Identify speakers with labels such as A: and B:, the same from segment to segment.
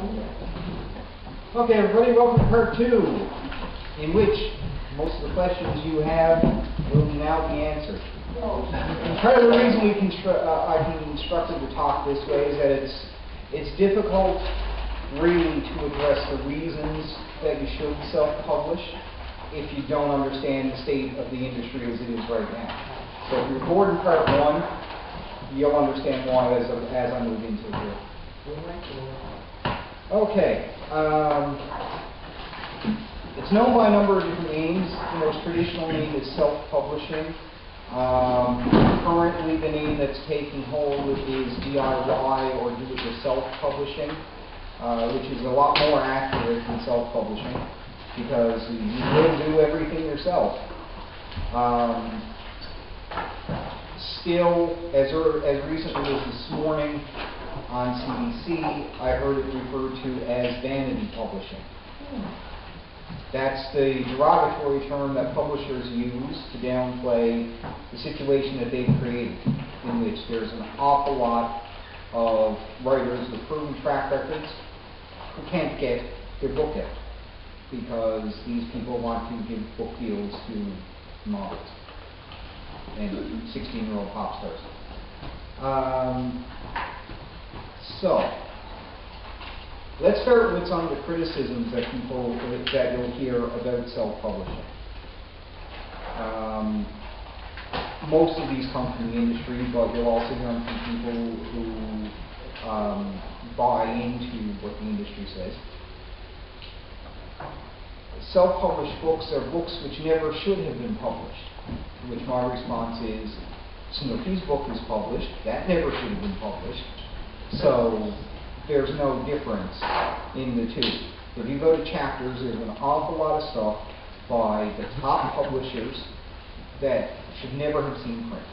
A: Okay, everybody, welcome to part 2, in which most of the questions you have will now be answered. Part of the reason I've been instructed to talk this way is that it's difficult really to address the reasons that you should self-publish if you don't understand the state of the industry as it is right now. So if you're bored in part 1, you'll understand why as I move into it here. Okay. It's known by a number of different names. The most traditional name is self-publishing. Currently, the name that's taking hold is DIY or do-it-yourself publishing, which is a lot more accurate than self-publishing because you will do everything yourself. Still, as recently as this morning on CBC, I heard it referred to as vanity publishing. That's the derogatory term that publishers use to downplay the situation that they've created, in which there's an awful lot of writers with proven track records who can't get their book out because these people want to give book deals to models and 16-year-old pop stars. So, let's start with some of the criticisms that you'll hear about self-publishing. Most of these come from the industry, but you'll also hear them from people who buy into what the industry says. Self-published books are books which never should have been published, to which my response is, Snooki's book is published, that never should have been published, so there's no difference in the two. If you go to chapters, there's an awful lot of stuff by the top publishers that should never have seen print.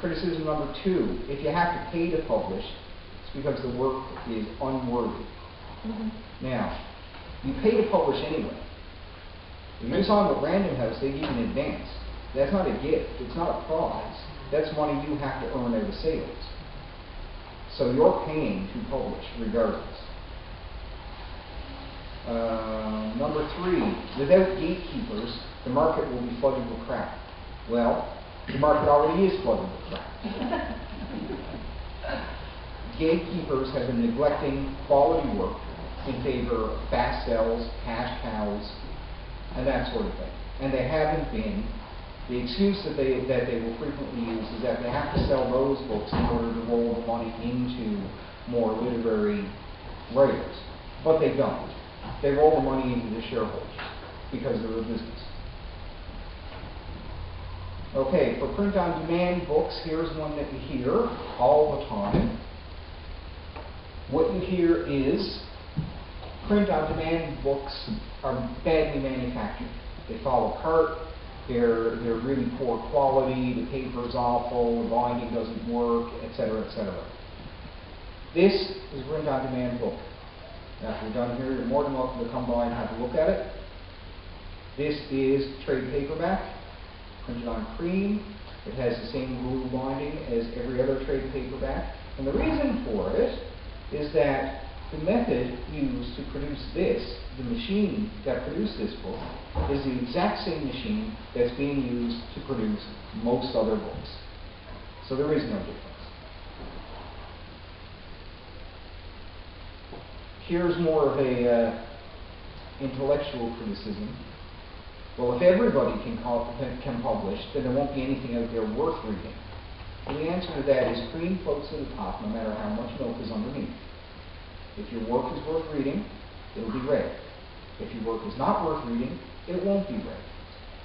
A: Criticism number 2, if you have to pay to publish, it's because the work is unworthy. Now, you pay to publish anyway. If you sign with Random House, they give you an advance. That's not a gift. It's not a prize. That's money you have to earn out of sales. So you're paying to publish regardless. Number 3, without gatekeepers, the market will be flooded with crap. Well, the market already is flooded with crap. Gatekeepers have been neglecting quality work in favor of fast sells, cash cows, and that sort of thing. And they haven't been. The excuse that they will frequently use is that they have to sell those books in order to roll the money into more literary writers. But they don't. They roll the money into the shareholders because they're a business. Okay, for print-on-demand books, here's one that you hear all the time. What you hear is print-on-demand books are badly manufactured. They fall apart. They're really poor quality, the paper's awful, the binding doesn't work, etc., etc. This is a print-on-demand book. After we're done here, you're more than welcome to come by and have a look at it. This is trade paperback, printed on cream. It has the same glue binding as every other trade paperback. And the reason for it is that the method used to produce this, the machine that produced this book, is the exact same machine that's being used to produce most other books. So there is no difference. Here's more of a intellectual criticism. Well, if everybody can publish, then there won't be anything out there worth reading. And the answer to that is cream floats to the top no matter how much milk is underneath. If your work is worth reading, it'll be read. If your work is not worth reading, it won't be read.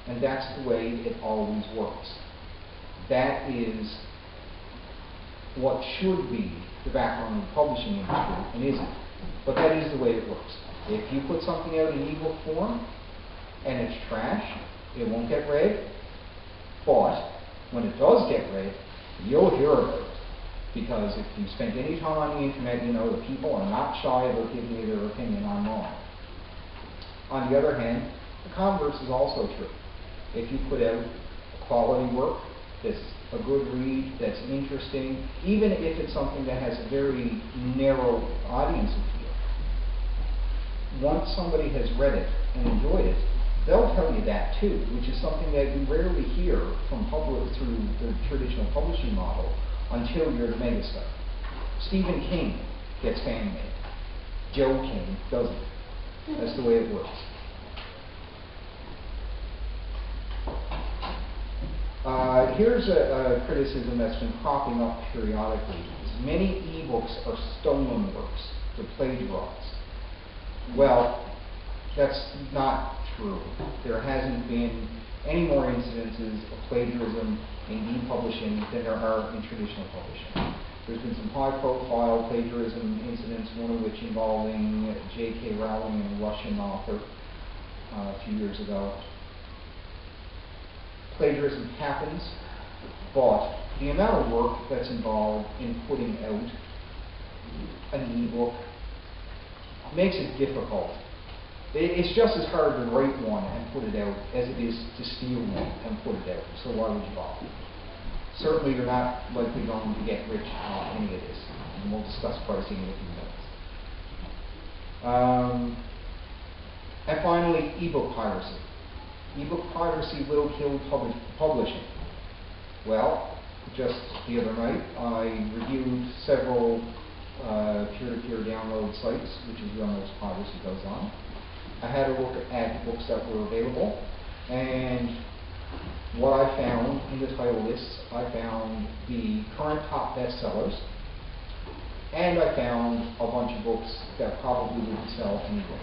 A: And that's the way it always works. That is what should be the background of the publishing industry, and isn't. But that is the way it works. If you put something out in ebook form, and it's trash, it won't get read. But when it does get read, you'll hear about it. Because if you spend any time on the internet, you know that people are not shy about giving you their opinion online. On the other hand, the converse is also true. If you put out quality work that's a good read that's interesting, even if it's something that has a very narrow audience appeal. Once somebody has read it and enjoyed it, they'll tell you that too, which is something that you rarely hear from through the traditional publishing model until you're the megastar. Stephen King gets fan mail. Joe King doesn't. That's the way it works. Here's a criticism that's been cropping up periodically. Many ebooks are stolen works, they're plagiarized. Well, that's not true. There hasn't been any more incidences of plagiarism in ePublishing than there are in traditional publishing. There's been some high-profile plagiarism incidents, one of which involving J.K. Rowling and a Russian author a few years ago. Plagiarism happens, but the amount of work that's involved in putting out an ebook makes it difficult. It's just as hard to write one and put it out as it is to steal one and put it out, so why would you bother? Certainly you're not likely going to get rich on any of this, and we'll discuss pricing in a few minutes. And finally, ebook piracy. Ebook piracy will kill publishing. Well, just the other night, I reviewed several peer-to-peer download sites, which is where most piracy goes on. I had a look at the books that were available, and what I found in the title lists, I found the current top bestsellers, and I found a bunch of books that probably wouldn't sell anyway.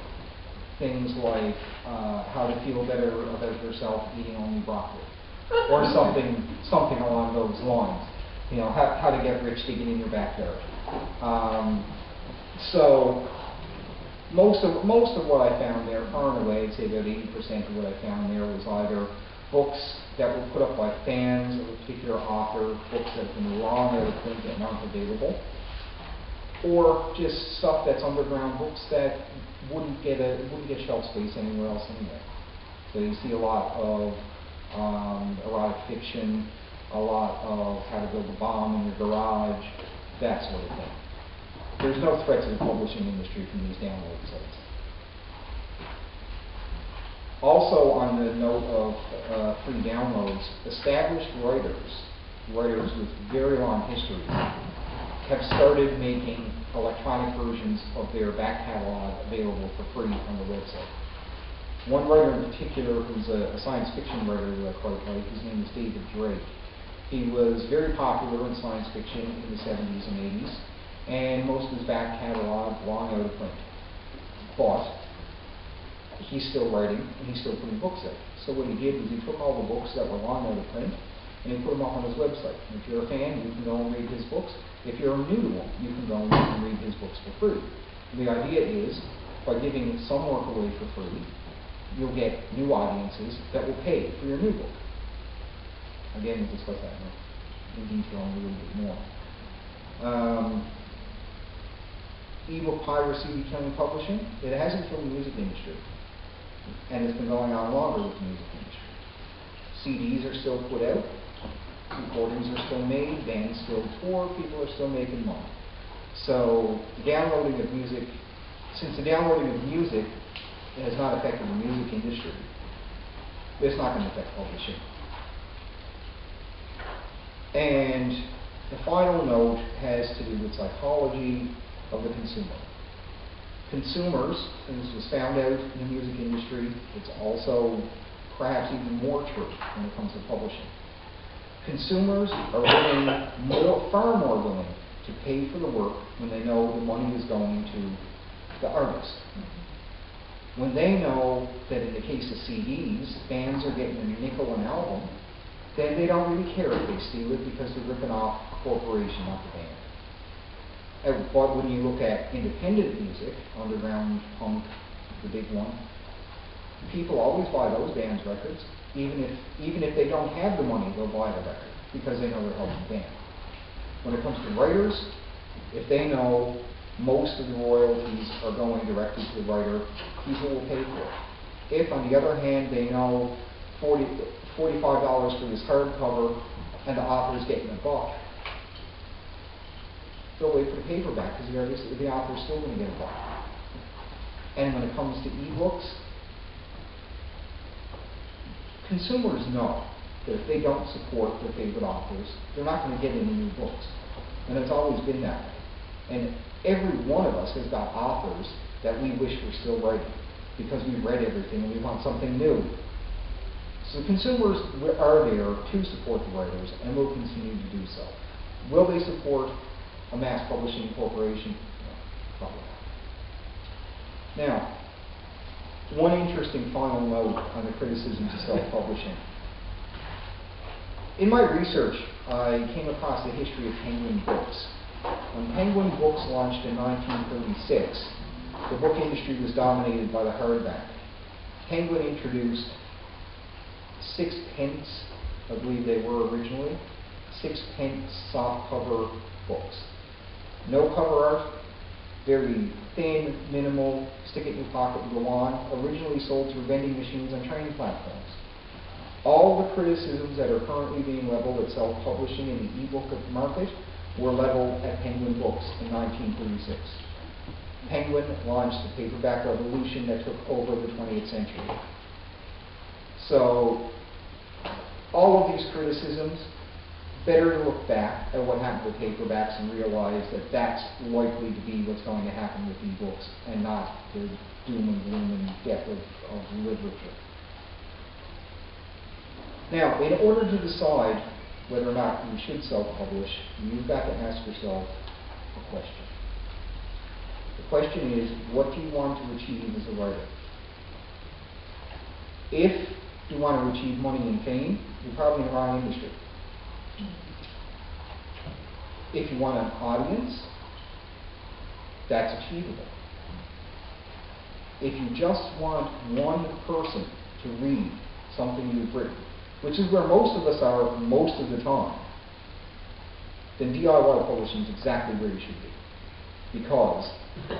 A: Things like how to feel better about yourself eating only broccoli, or something along those lines. You know, how to get rich digging in your backyard. So most of what I found there, far and away, I'd say about 80% of what I found there was either books that were put up by fans of a particular author, books that have been long out of print and aren't available, or just stuff that's underground, books that wouldn't get shelf space anywhere else anyway. So you see a lot of erotic fiction, a lot of how to build a bomb in your garage, that sort of thing. There's no threat to the publishing industry from these download sites. Also, on the note of free downloads, established writers with very long histories, have started making electronic versions of their back catalog available for free on the website. One writer in particular, who's a science fiction writer who I quite like, his name is David Drake. He was very popular in science fiction in the 70s and 80s, and most of his back catalog long out of print. But he's still writing, and he's still putting books out. So what he did was he took all the books that were long out of print, and he put them up on his website. And if you're a fan, you can go and read his books. If you're new to him, you can go and read his books for free. And the idea is, by giving some work away for free, you'll get new audiences that will pay for your new book. Again, we'll discuss that in detail in a little bit more. Ebook piracy killing publishing, it hasn't killed the music industry. And it's been going on longer with the music industry. CDs are still put out, recordings are still made, bands still tour, people are still making money. So the downloading of music, since the downloading of music has not affected the music industry, it's not going to affect publishing. And the final note has to do with psychology of the consumer. Consumers, and this was found out in the music industry, it's also perhaps even more true when it comes to publishing. Consumers are far more willing to pay for the work when they know the money is going to the artist. When they know that in the case of CDs, bands are getting a nickel an album, then they don't really care if they steal it because they're ripping off a corporation, not the band. But when you look at independent music, underground punk, the big one, people always buy those bands' records, even if they don't have the money, they'll buy the record because they know they're helping the band. When it comes to writers, if they know most of the royalties are going directly to the writer, people will pay for it. If, on the other hand, they know $45 for this hardcover, and the author's getting a buck, they'll wait for the paperback because the author's still going to get a buck. And when it comes to ebooks, consumers know that if they don't support their favorite authors, they're not going to get any new books. And it's always been that way. And every one of us has got authors that we wish were still writing because we've read everything and we want something new. So consumers are there to support the writers and will continue to do so. Will they support a mass publishing corporation? No, probably not. Now, one interesting final note on the criticisms of self-publishing. In my research, I came across the history of Penguin Books. When Penguin Books launched in 1936, the book industry was dominated by the hardback. Penguin introduced 6-pence, I believe they were originally, 6-pence softcover books. No cover art, very thin, minimal, stick it in your pocket and go on, originally sold through vending machines on train platforms. All the criticisms that are currently being leveled at self-publishing in the ebook market were leveled at Penguin Books in 1936. Penguin launched the paperback revolution that took over the 20th century. So, all of these criticisms, better to look back at what happened with paperbacks and realize that that's likely to be what's going to happen with ebooks and not the doom and gloom and death of literature. Now, in order to decide whether or not you should self-publish, you've got to ask yourself a question. The question is, what do you want to achieve as a writer? If you want to achieve money and fame, you're probably in the wrong industry. If you want an audience, that's achievable. If you just want one person to read something you've written, which is where most of us are most of the time, then DIY publishing is exactly where you should be. Because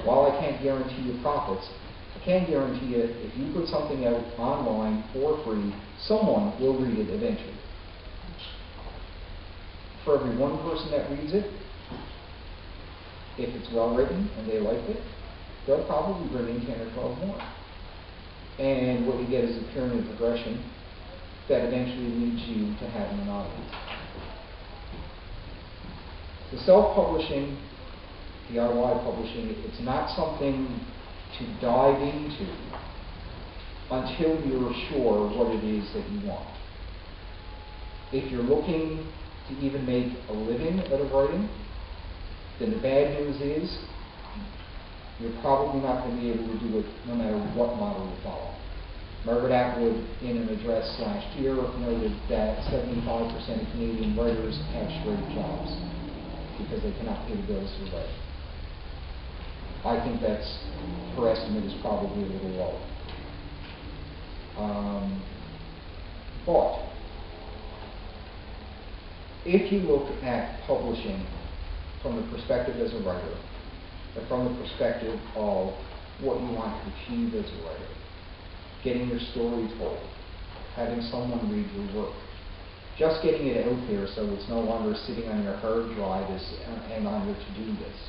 A: while I can't guarantee you profits, I can guarantee you if you put something out online for free, someone will read it eventually. For every one person that reads it, if it's well written and they like it, they'll probably bring in 10 or 12 more. And what you get is a pyramid progression that eventually leads you to having an audience. The self-publishing, DIY publishing, it's not something to dive into until you're sure what it is that you want. If you're looking to even make a living out of writing, then the bad news is you're probably not going to be able to do it no matter what model you follow. Margaret Atwood, in an address last year, noted that 75% of Canadian writers have straight jobs because they cannot pay the bills for writing. I think that's, her estimate is probably a little low. But if you look at publishing from the perspective as a writer, or from the perspective of what you want to achieve as a writer, getting your story told, having someone read your work, just getting it out there so it's no longer sitting on your hard drive and on your to-do list,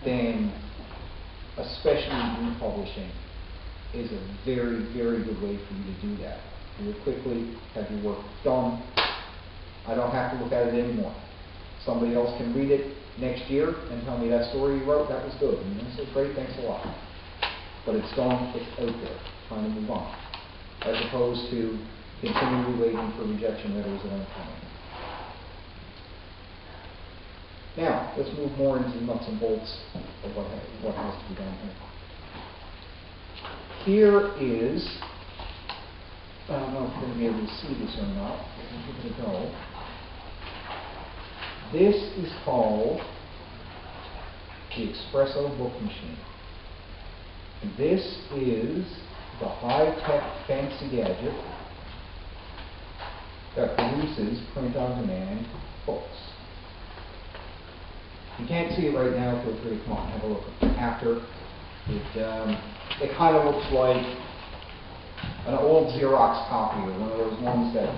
A: then especially republishing is a very, very good way for you to do that. Do it quickly, have your work done. I don't have to look at it anymore. Somebody else can read it next year and tell me that story you wrote, that was good. And I said, great, thanks a lot. But it's gone, it's out there, trying to move on. As opposed to continually waiting for rejection letters that aren't coming. Now, let's move more into the nuts and bolts of what has to be done here. Here is, I don't know if you're going to be able to see this or not, but we'll give it a go. This is called the Espresso Book Machine. And this is the high-tech fancy gadget that produces print-on-demand books. You can't see it right now, feel free to come on and have a look after. It kind of looks like an old Xerox copier, one of those ones that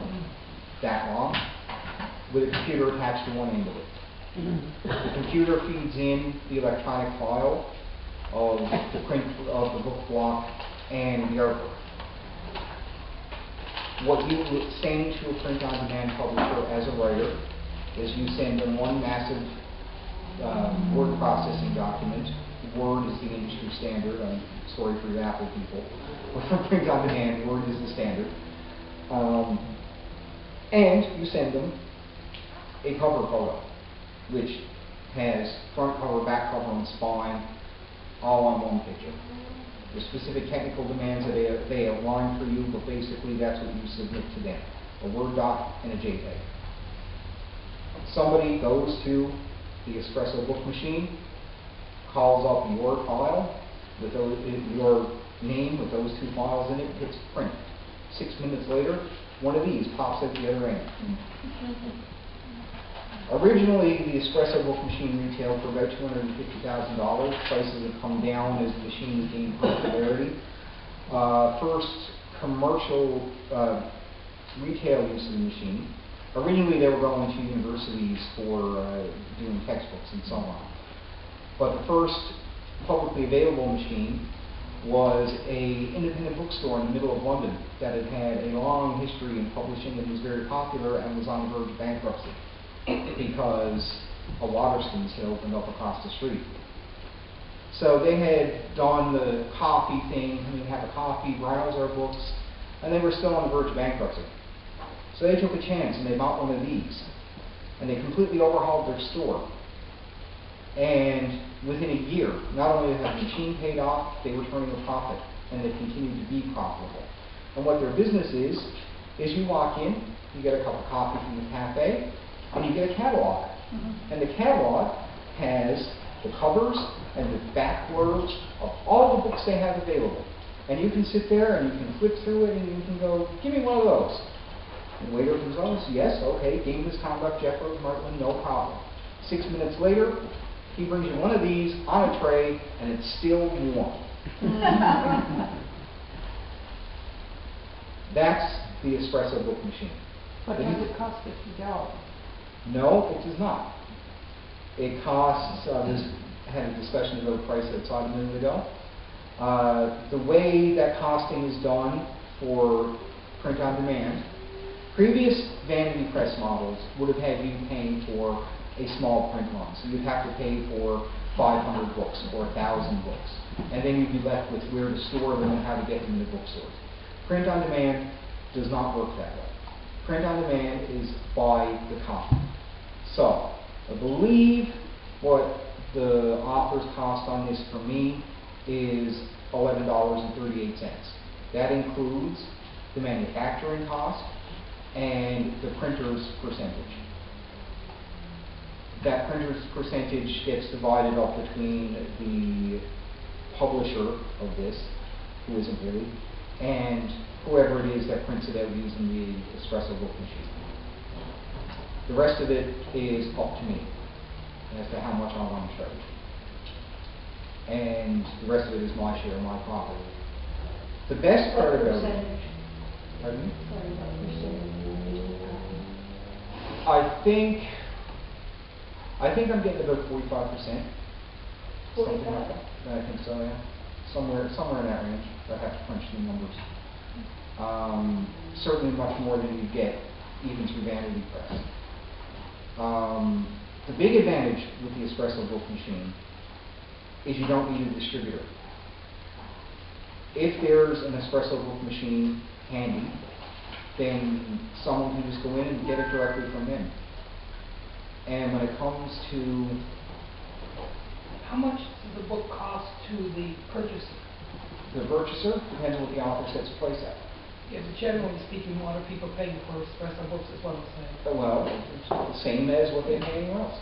A: that long, with a computer attached to one end of it. The computer feeds in the electronic file of the print of the book block and the artwork. What you would send to a print-on-demand publisher as a writer is you send them one massive word processing document. Word is the industry standard. I'm sorry for your Apple people. But for print-on-demand, Word is the standard. And you send them a cover photo, which has front cover, back cover, and spine all on one picture. There's specific technical demands that they outline for you, but basically that's what you submit to them. A Word doc and a JPEG. Somebody goes to the espresso book machine, calls up your file with your name with those two files in it, hits print. 6 minutes later, one of these pops at the other end. Originally, the espresso book machine retailed for about $250,000. Prices have come down as the machines gain popularity. First commercial retail use of the machine. Originally, they were going to universities for doing textbooks and so on. But the first publicly available machine was an independent bookstore in the middle of London that had had a long history in publishing and was very popular and was on the verge of bankruptcy because a Waterston's had opened up across the street. So they had done the copy thing, have a copy, browse our books, and they were still on the verge of bankruptcy. So they took a chance and they bought one of these. And they completely overhauled their store. And within a year, not only had the machine paid off, they were turning a profit, and they continued to be profitable. And what their business is you walk in, you get a cup of coffee from the cafe, and you get a catalog. And the catalog has the covers and the back words of all the books they have available. And you can sit there and you can flip through it and you can go, give me one of those. And the waiter comes on and says, yes, okay, game misconduct, Jeff Rose-Martland, no problem. 6 minutes later, he brings you one of these on a tray, and it's still warm. That's the espresso book machine.
B: But does it cost $50?
A: No, it does not. It costs, had a discussion about the price outside a minute ago. The way that costing is done for print on demand, previous vanity press models would have had you paying for a small print run. So you'd have to pay for 500 books or 1,000 books. And then you'd be left with where to store them and how to get them into bookstores. Print on demand does not work that way. Print on demand is by the copy. So I believe what the author's cost on this for me is $11.38. That includes the manufacturing cost and the printer's percentage. That printer's percentage gets divided up between the publisher of this, who isn't really, and whoever it is that prints it out using the espresso book machine. The rest of it is up to me as to how much I want to charge. And the rest of it is my share, my property. The best part about it... Pardon me?
B: Sorry, what percentage?
A: I think I'm getting about 45%.
B: 45?
A: Something like that. I think so, yeah. Somewhere in that range. I have to crunch the numbers. Certainly much more than you get even through vanity press. The big advantage with the espresso book machine is you don't need a distributor. If there's an espresso book machine handy, then someone can just go in and get it directly from them. And when it comes to...
C: How much does the book cost to the purchaser?
A: The purchaser, depends on what the author sets the price at.
C: Yeah, but generally speaking, what are people paying for espresso books is what I'm saying.
A: Well, it's the same as what they pay anywhere else.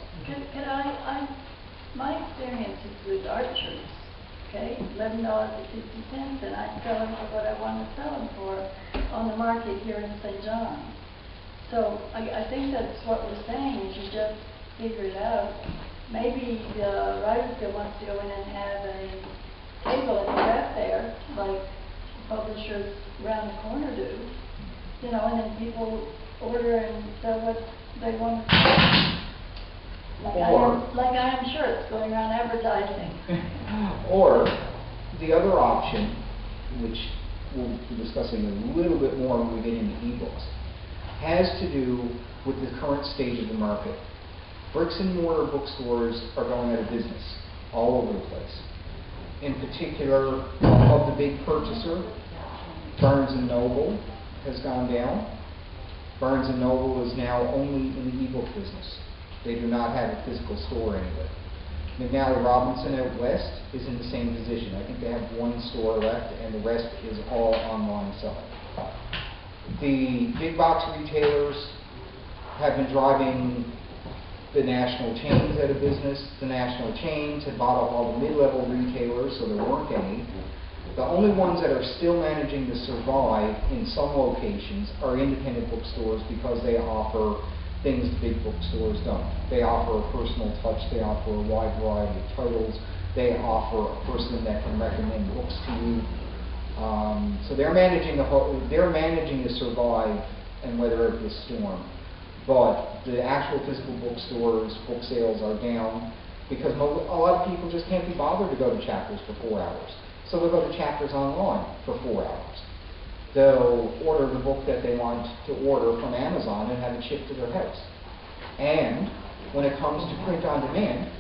D: My experience is with archers, okay? $11 to 50 cents, and I sell them for what I want to sell them for on the market here in St. John's. So I think that's what we're saying, is you just figure it out. Maybe the Writers Guild wants to go in and have a table at the back there, like publishers around the corner do, you know, and then people order and sell what they want to sell. Like I am sure it's going around advertising.
A: Or the other option, which we'll be discussing a little bit more when we get into ebooks, has to do with the current state of the market. Bricks and mortar bookstores are going out of business all over the place. In particular, of the big purchaser, Barnes & Noble has gone down. Barnes & Noble is now only in the ebook business. They do not have a physical store anywhere. McNally Robinson out west is in the same position. I think they have one store left and the rest is all online selling. The big box retailers have been driving the national chains out of business. The national chains had bought up all the mid-level retailers, so there weren't any. The only ones that are still managing to survive in some locations are independent bookstores because they offer things the big bookstores don't. They offer a personal touch, they offer a wide variety of titles, they offer a person that can recommend books to you. So they're managing to survive and weather out this storm. But the actual physical bookstores, book sales are down because a lot of people just can't be bothered to go to Chapters for 4 hours. So they'll go to Chapters online for 4 hours. They'll order the book that they want to order from Amazon and have it shipped to their house. And when it comes to print on demand,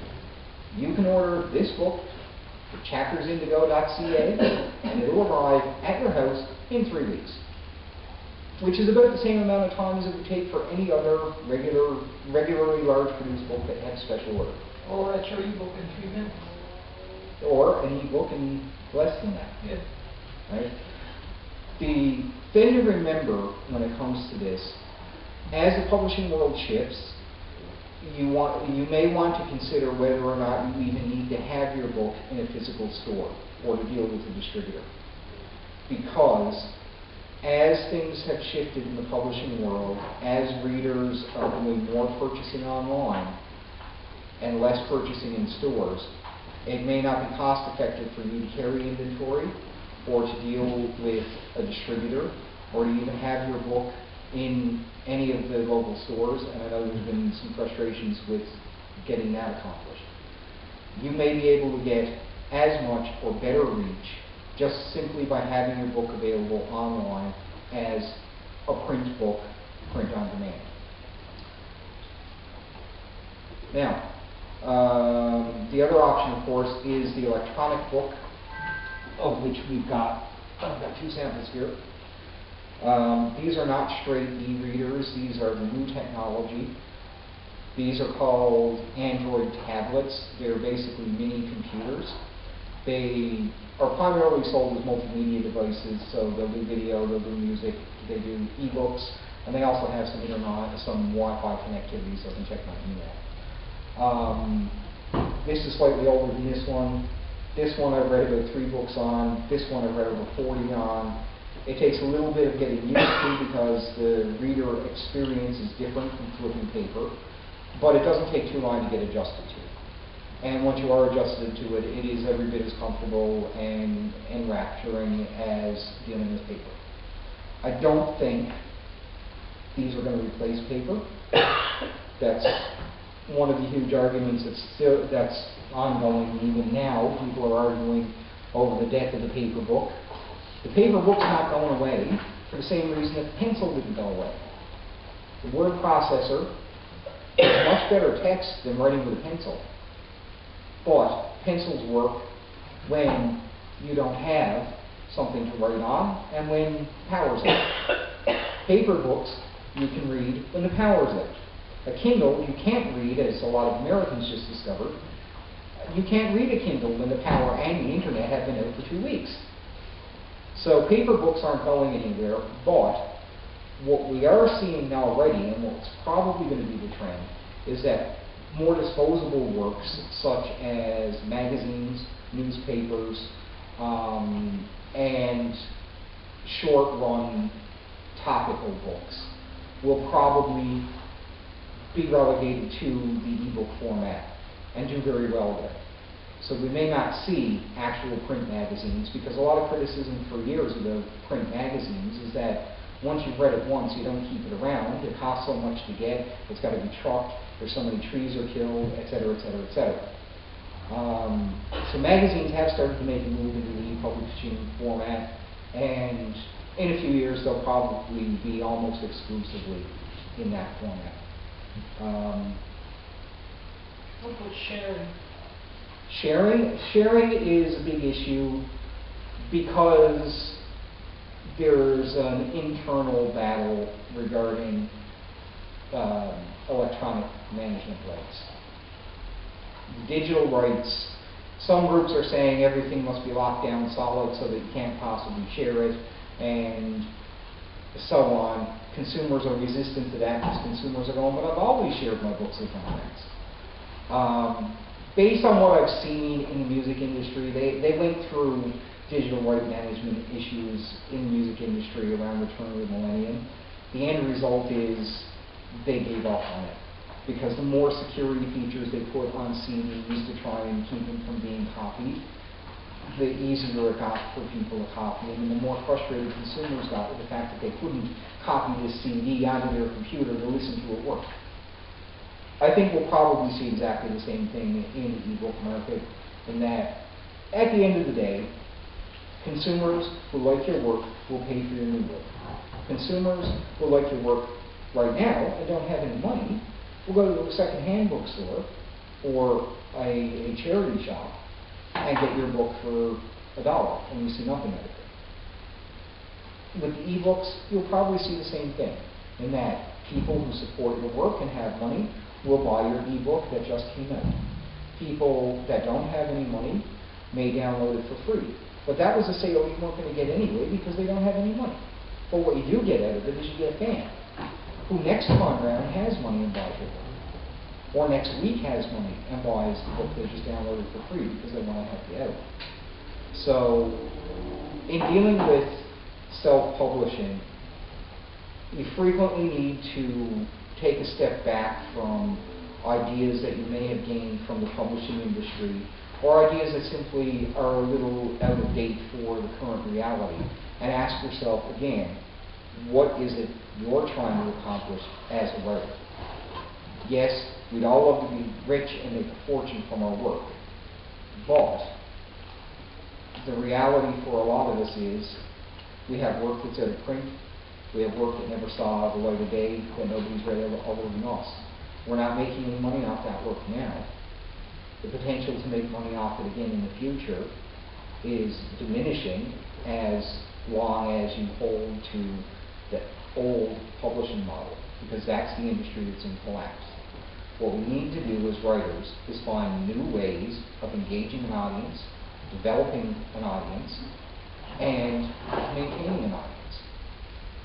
A: you can order this book at chaptersindigo.ca and it'll arrive at your house in 3 weeks, which is about the same amount of time as it would take for any other regularly large produced book that had special order.
C: Or at your ebook in 3 minutes.
A: Or an ebook in less than that.
C: Yeah.
A: Right? The thing to remember when it comes to this, as the publishing world shifts, you may want to consider whether or not you even need to have your book in a physical store or to deal with a distributor. Because as things have shifted in the publishing world, as readers are doing more purchasing online and less purchasing in stores, it may not be cost effective for you to carry inventory or to deal with a distributor or to even have your book in any of the local stores, and I know there's been some frustrations with getting that accomplished. You may be able to get as much or better reach just simply by having your book available online as a print book, print on demand. Now, the other option, of course, is the electronic book, of which I've got 2 samples here. These are not straight e-readers. These are the new technology. These are called Android tablets. They're basically mini computers. They are primarily sold as multimedia devices, so they'll do video, they'll do music, they do e-books, and they also have some internet, some Wi-Fi connectivity, so I can check my email. This is slightly older than this one. This one I've read about 3 books on. This one I've read over 40 on. It takes a little bit of getting used to because the reader experience is different from flipping paper, but it doesn't take too long to get adjusted to. And once you are adjusted to it, it is every bit as comfortable and enrapturing as dealing with paper. I don't think these are going to replace paper. That's one of the huge arguments that's ongoing even now. People are arguing over the death of the paper book. The paper book's not going away for the same reason that the pencil didn't go away. The word processor is much better text than writing with a pencil. But pencils work when you don't have something to write on and when power's out. Paper books you can read when the power's out. A Kindle you can't read, as a lot of Americans just discovered. You can't read a Kindle when the power and the internet have been out for 2 weeks. So paper books aren't going anywhere, but what we are seeing now already, and what's probably going to be the trend, is that more disposable works, such as magazines, newspapers, and short-run topical books, will probably be relegated to the ebook format and do very well there. So we may not see actual print magazines, because a lot of criticism for years of the print magazines is that Once you've read it once, you don't keep it around. It costs so much to get. It's got to be trucked. There's so many trees are killed, et cetera, et cetera, et cetera. So magazines have started to make a move into the ePublishing format, and in a few years they'll probably be almost exclusively in that format.
C: What about sharing?
A: Sharing is a big issue because there's an internal battle regarding electronic management rights. Digital rights, some groups are saying everything must be locked down solid so that you can't possibly share it, and so on. Consumers are resistant to that because consumers are going, but I've always shared my books with my friends. Based on what I've seen in the music industry, they went through digital right management issues in the music industry around the turn of the millennium. The end result is they gave up on it, because the more security features they put on CDs to try and keep them from being copied, the easier it got for people to copy them, and the more frustrated consumers got with the fact that they couldn't copy this CD onto their computer to listen to it work. I think we'll probably see exactly the same thing in the ebook market, in that at the end of the day, consumers who like your work will pay for your new work. Consumers who like your work right now and don't have any money will go to a second-hand bookstore or a charity shop and get your book for $1, and you see nothing out of it. With the ebooks, you'll probably see the same thing, in that people who support your work and have money will buy your ebook that just came out. People that don't have any money may download it for free. But that was a sale you weren't going to get anyway because they don't have any money. But what you do get out of it is you get a fan who next time around has money and buys your book. Or next week has money and buys the book they just downloaded for free because they want to help you out. So, in dealing with self-publishing, you frequently need to take a step back from ideas that you may have gained from the publishing industry, or ideas that simply are a little out of date for the current reality, and ask yourself again, what is it you're trying to accomplish as a writer? Yes, we'd all love to be rich and make a fortune from our work, but the reality for a lot of us is we have work that's out of print, we have work that never saw the light of day, that nobody's read other than us. We're not making any money off that work now. The potential to make money off it again in the future is diminishing as long as you hold to the old publishing model, because that's the industry that's in collapse. What we need to do as writers is find new ways of engaging an audience, developing an audience, and maintaining an audience.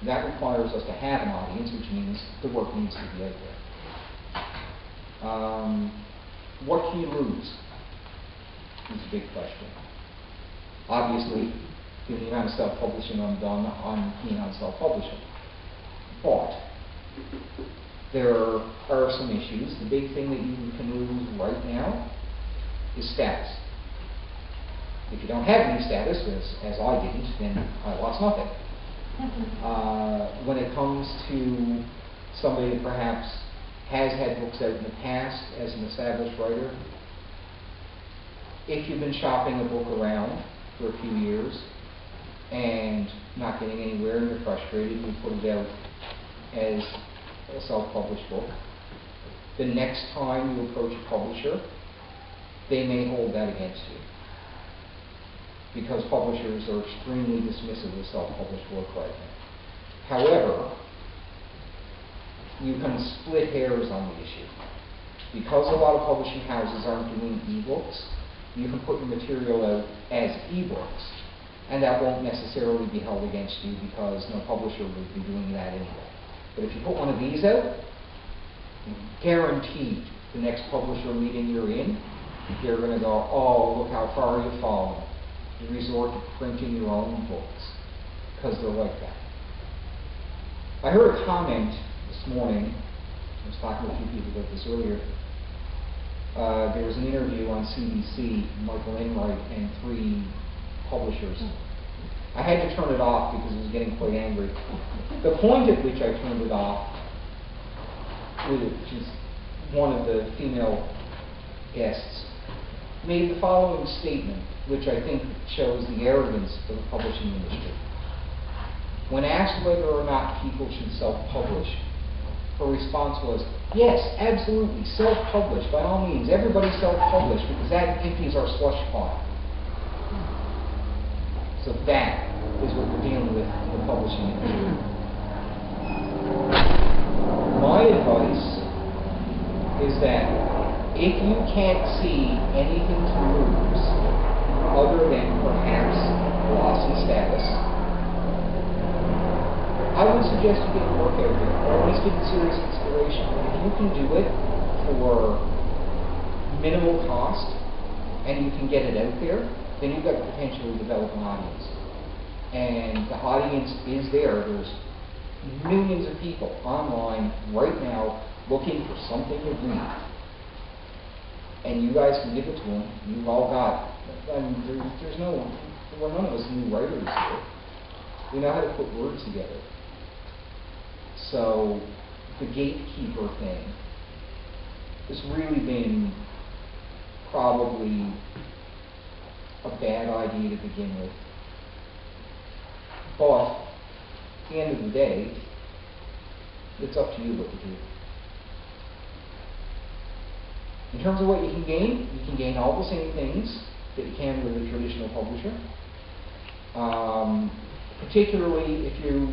A: That requires us to have an audience, which means the work needs to be out there. What can you lose is a big question. Obviously, given the amount of self-publishing I'm keen on self-publishing. But there are some issues. The big thing that you can lose right now is status. If you don't have any status, as I didn't, then I lost nothing. When it comes to somebody that perhaps has had books out in the past as an established writer, if you've been shopping a book around for a few years and not getting anywhere and you're frustrated, you put it out as a self-published book. The next time you approach a publisher, they may hold that against you, because publishers are extremely dismissive of self-published work right now. However, you can split hairs on the issue. Because a lot of publishing houses aren't doing ebooks, you can put your material out as ebooks, and that won't necessarily be held against you because no publisher would be doing that anyway. But if you put one of these out, guaranteed the next publisher meeting you're in, they're going to go, oh, look how far you've fallen. You resort to printing your own books because they're like that. I heard a comment this morning, I was talking to a few people about this earlier. There was an interview on CBC, Michael Enright and 3 publishers. I had to turn it off because it was getting quite angry. The point at which I turned it off, which is one of the female guests, made the following statement, which I think shows the arrogance of the publishing industry. When asked whether or not people should self-publish, her response was, yes, absolutely, self-publish, by all means, everybody self-publish, because that empties our slush pile. So that is what we're dealing with in the publishing industry. My advice is that if you can't see anything to lose other than perhaps loss in status, I would suggest you get work out there, or at least get serious inspiration. If you can do it for minimal cost, and you can get it out there, then you've got the potential to develop an audience. And the audience is there. There's millions of people online right now looking for something to read. And you guys can give it to them. You've all got, I mean, there were none of us new writers here. We know how to put words together. So the gatekeeper thing has really been probably a bad idea to begin with. But at the end of the day, it's up to you what to do. In terms of what you can gain all the same things that you can with a traditional publisher. Particularly if you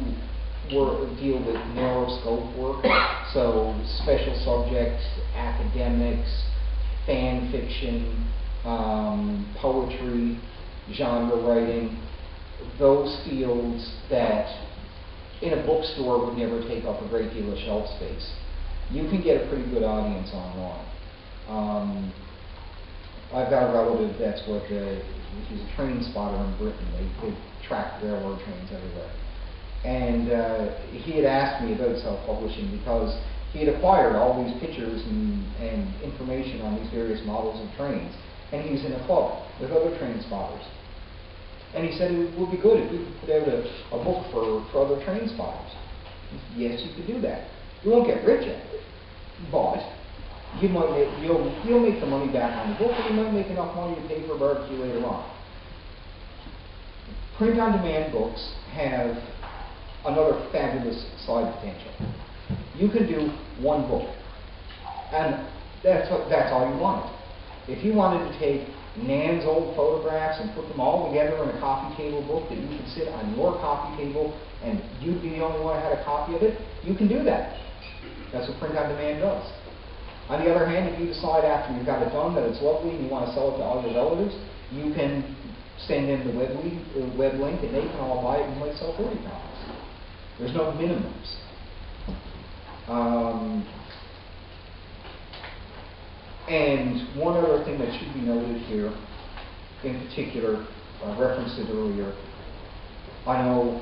A: deal with narrow scope work, so special subjects, academics, fan fiction, poetry, genre writing, those fields that in a bookstore would never take up a great deal of shelf space. You can get a pretty good audience online. I've got a relative that's he's a train spotter in Britain. They track railroad trains everywhere. And he had asked me about self-publishing because he had acquired all these pictures and information on these various models of trains. And he was in a club with other train spotters. And he said it would be good if we could put out a book for other train spotters. Yes, you could do that. You won't get rich at it, but you might you'll make the money back on the book, and you might make enough money to pay for a barbecue later on. Print-on-demand books have another fabulous side potential. You can do one book, and that's all you wanted. If you wanted to take Nan's old photographs and put them all together in a coffee table book that you could sit on your coffee table and you'd be the only one who had a copy of it, you can do that. That's what print-on-demand does. On the other hand, if you decide after you've got it done that it's lovely and you want to sell it to all your relatives, you can send in the web link and they can all buy it and you might sell 40 copies. There's no minimums. And one other thing that should be noted here, in particular, I referenced it earlier. I know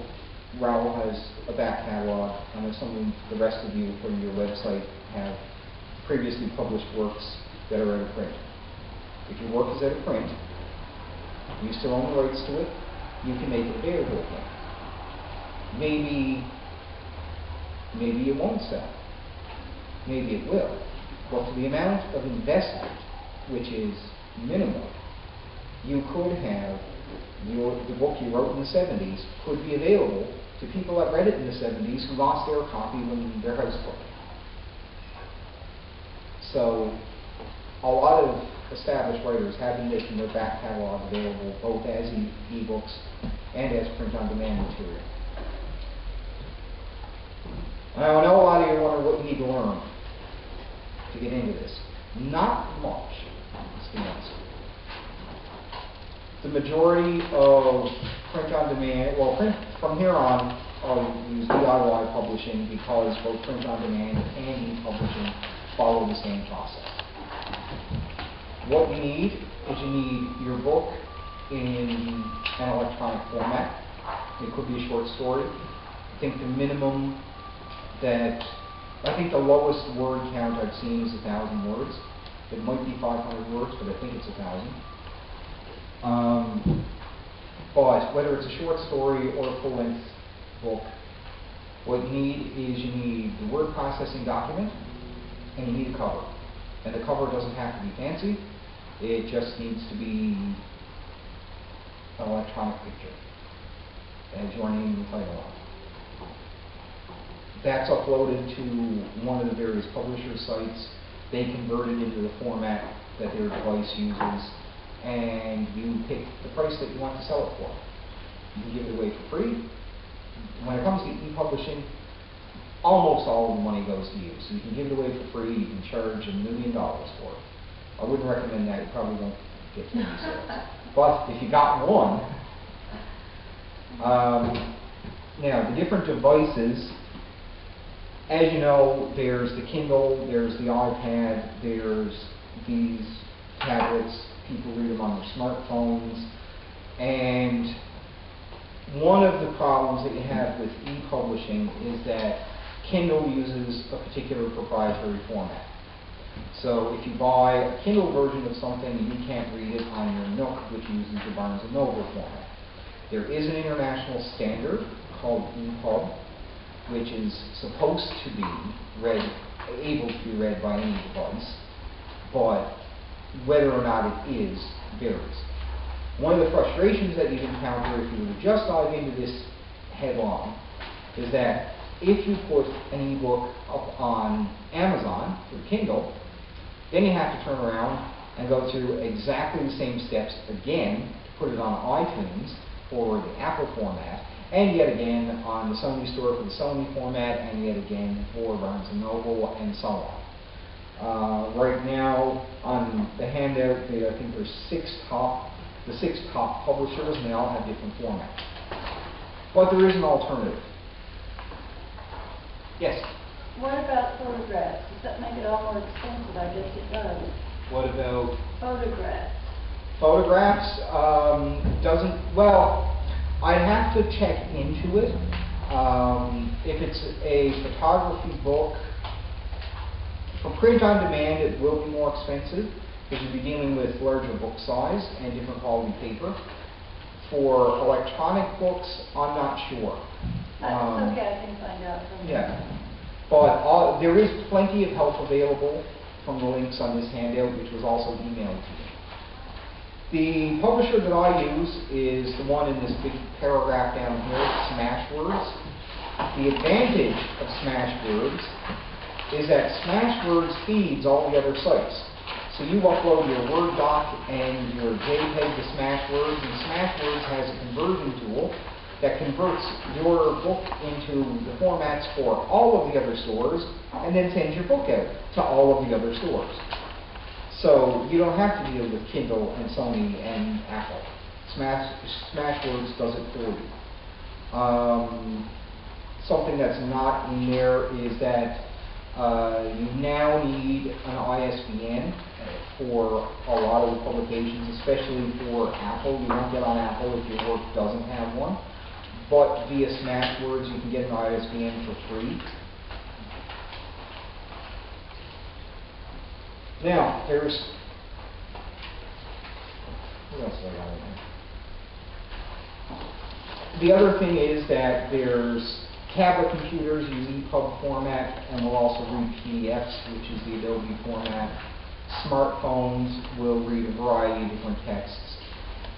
A: Raoul has a back catalog. I know some of the rest of you, according to your website, have previously published works that are out of print. If your work is out of print, you still own the rights to it, you can make it available again. Maybe it won't sell. Maybe it will. But for the amount of investment, which is minimal, you could have the book you wrote in the 70s could be available to people that read it in the 70s who lost their copy when their house broke. So a lot of established writers have been making their back catalog available both as e-books and as print-on-demand material. Now, I know a lot of you wonder what you need to learn to get into this. Not much, is the answer. The majority of print-on-demand, from here on, I'll use DIY publishing because both print-on-demand and e-publishing follow the same process. What you need is you need your book in an electronic format. It could be a short story. I think the minimum I think the lowest word count I've seen is 1,000 words. It might be 500 words, but I think it's 1,000. But whether it's a short story or a full-length book, what you need is you need the word processing document, and you need a cover. And the cover doesn't have to be fancy. It just needs to be an electronic picture that has your name and title on it. That's uploaded to one of the various publisher sites. They convert it into the format that their device uses, and you pick the price that you want to sell it for. You can give it away for free. When it comes to e-publishing, almost all of the money goes to you. So you can give it away for free, you can charge $1 million for it. I wouldn't recommend that, you probably won't get too many sales. But if you got one, now the different devices, as you know, there's the Kindle, there's the iPad, there's these tablets, people read them on their smartphones, and one of the problems that you have with e-publishing is that Kindle uses a particular proprietary format. So if you buy a Kindle version of something, you can't read it on your Nook, which uses the Barnes & Noble format. There is an international standard called ePub, which is supposed to be able to be read by any device, but whether or not it is varies. One of the frustrations that you'd encounter if you were to just dive into this headlong is that if you put an ebook up on Amazon through Kindle, then you have to turn around and go through exactly the same steps again to put it on iTunes for the Apple format, and yet again on the Sony store for the Sony format, and yet again for Barnes & Noble, and so on. Right now on the handout, I think there's the six top publishers, and they all have different formats. But there is an alternative. Yes?
D: What about photographs? Does that make it all more expensive? I guess it does.
A: What about
D: Photographs.
A: photographs? Doesn't, well, I'd have to check into it. If it's a photography book, for print on demand, it will be more expensive because you'll be dealing with larger book size and different quality paper. For electronic books, I'm not sure.
D: That's okay, I can find out from you.
A: Yeah, but there is plenty of help available from the links on this handout, which was also emailed to you. The publisher that I use is the one in this big paragraph down here, Smashwords. The advantage of Smashwords is that Smashwords feeds all the other sites. So you upload your Word doc and your JPEG to Smashwords, and Smashwords has a conversion tool that converts your book into the formats for all of the other stores, and then sends your book out to all of the other stores. So you don't have to deal with Kindle and Sony and Apple. Smashwords does it for you. Something that's not in there is that you now need an ISBN for a lot of the publications, especially for Apple. You won't get on Apple if your work doesn't have one. But via Smashwords, you can get an ISBN for free. Now, there's, what else do I got in there? The other thing is that there's tablet computers use EPUB format and will also read PDFs, which is the Adobe format. Smartphones will read a variety of different texts.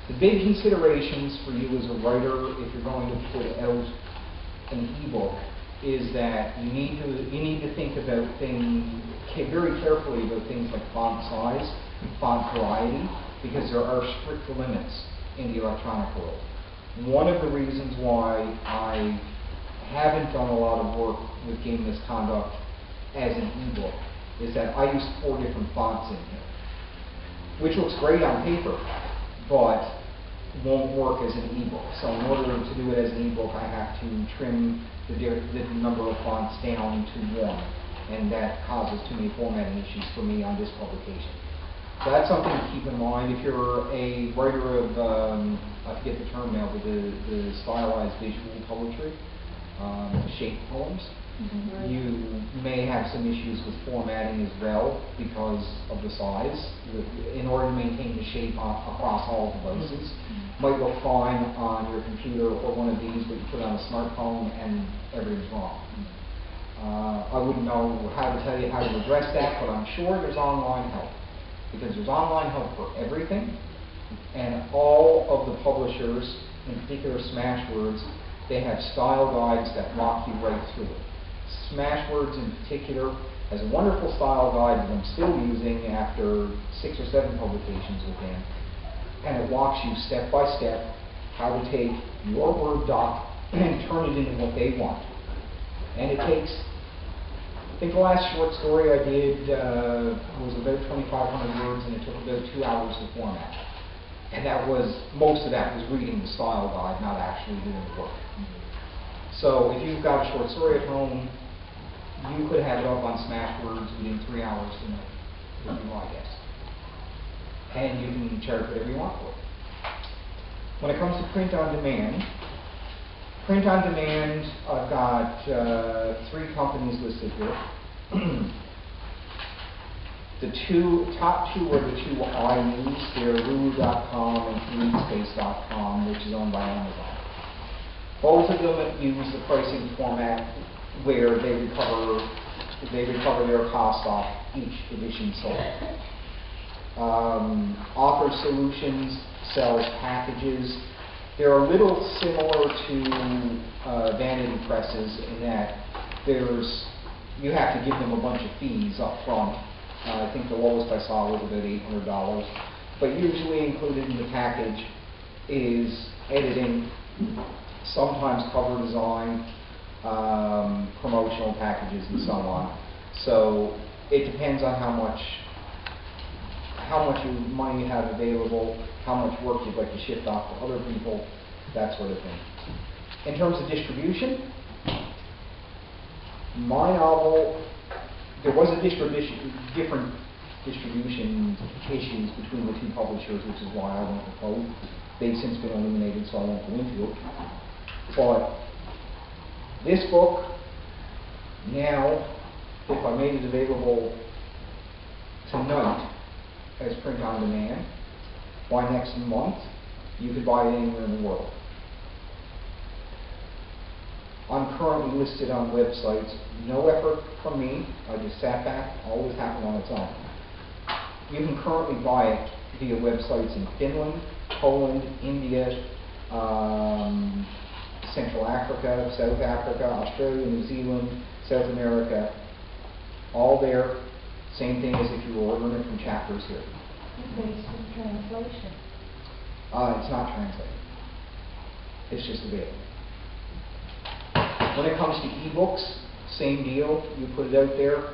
A: The big considerations for you as a writer, if you're going to put out an ebook, is that you need to think about things very carefully about things like font size, font variety, because there are strict limits in the electronic world. One of the reasons why I haven't done a lot of work with game misconduct as an ebook is that I use 4 different fonts in here, which looks great on paper, but won't work as an ebook. So in order to do it as an ebook, I have to trim the number of fonts down to 1, and that causes too many formatting issues for me on this publication. So that's something to keep in mind. If you're a writer of, I forget the term now, but the stylized visual poetry, shape poems,
B: Mhm.
A: You may have some issues with formatting as well because of the size. In order to maintain the shape across all devices, might look fine on your computer or one of these, but you put it on a smartphone and everything's wrong. I wouldn't know how to tell you how to address that, but I'm sure there's online help, because there's online help for everything, and all of the publishers, in particular Smashwords, they have style guides that walk you right through it. Smashwords in particular has a wonderful style guide that I'm still using after 6 or 7 publications with them, and it walks you step by step how to take your Word doc and turn it into what they want. And it takes, I think the last short story I did was about 2,500 words, and it took about 2 hours to format. And most of that was reading the style guide, not actually doing the work. So if you've got a short story at home, you could have it up on Smashwords within 3 hours to do, I guess. And you can charge whatever you want for it. When it comes to print on demand, I've got 3 companies listed here. The top two are the 2 I use. They're Lulu.com and Readspace.com, which is owned by Amazon. Both of them use the pricing format where they recover their cost off each edition sold. Author Solutions sells packages. They're a little similar to Vanity Presses in that you have to give them a bunch of fees up front. I think the lowest I saw was about $800. But usually included in the package is editing, sometimes cover design, promotional packages, and so on. So it depends on how much money you have available, how much work you'd like to shift off to other people, that sort of thing. In terms of distribution, my novel, there was different distribution issues between the 2 publishers, which is why I went with both. They've since been eliminated, so I won't go into it. But this book, now, if I made it available tonight as print on demand, by next month, you could buy it anywhere in the world. I'm currently listed on websites. No effort from me. I just sat back. All this happened on its own. You can currently buy it via websites in Finland, Poland, India, Central Africa, South Africa, Australia, New Zealand, South America. All there. Same thing as if you were ordering it from Chapters here.
B: Based on translation.
A: It's not translated. It's just available. When it comes to ebooks, same deal. You put it out there,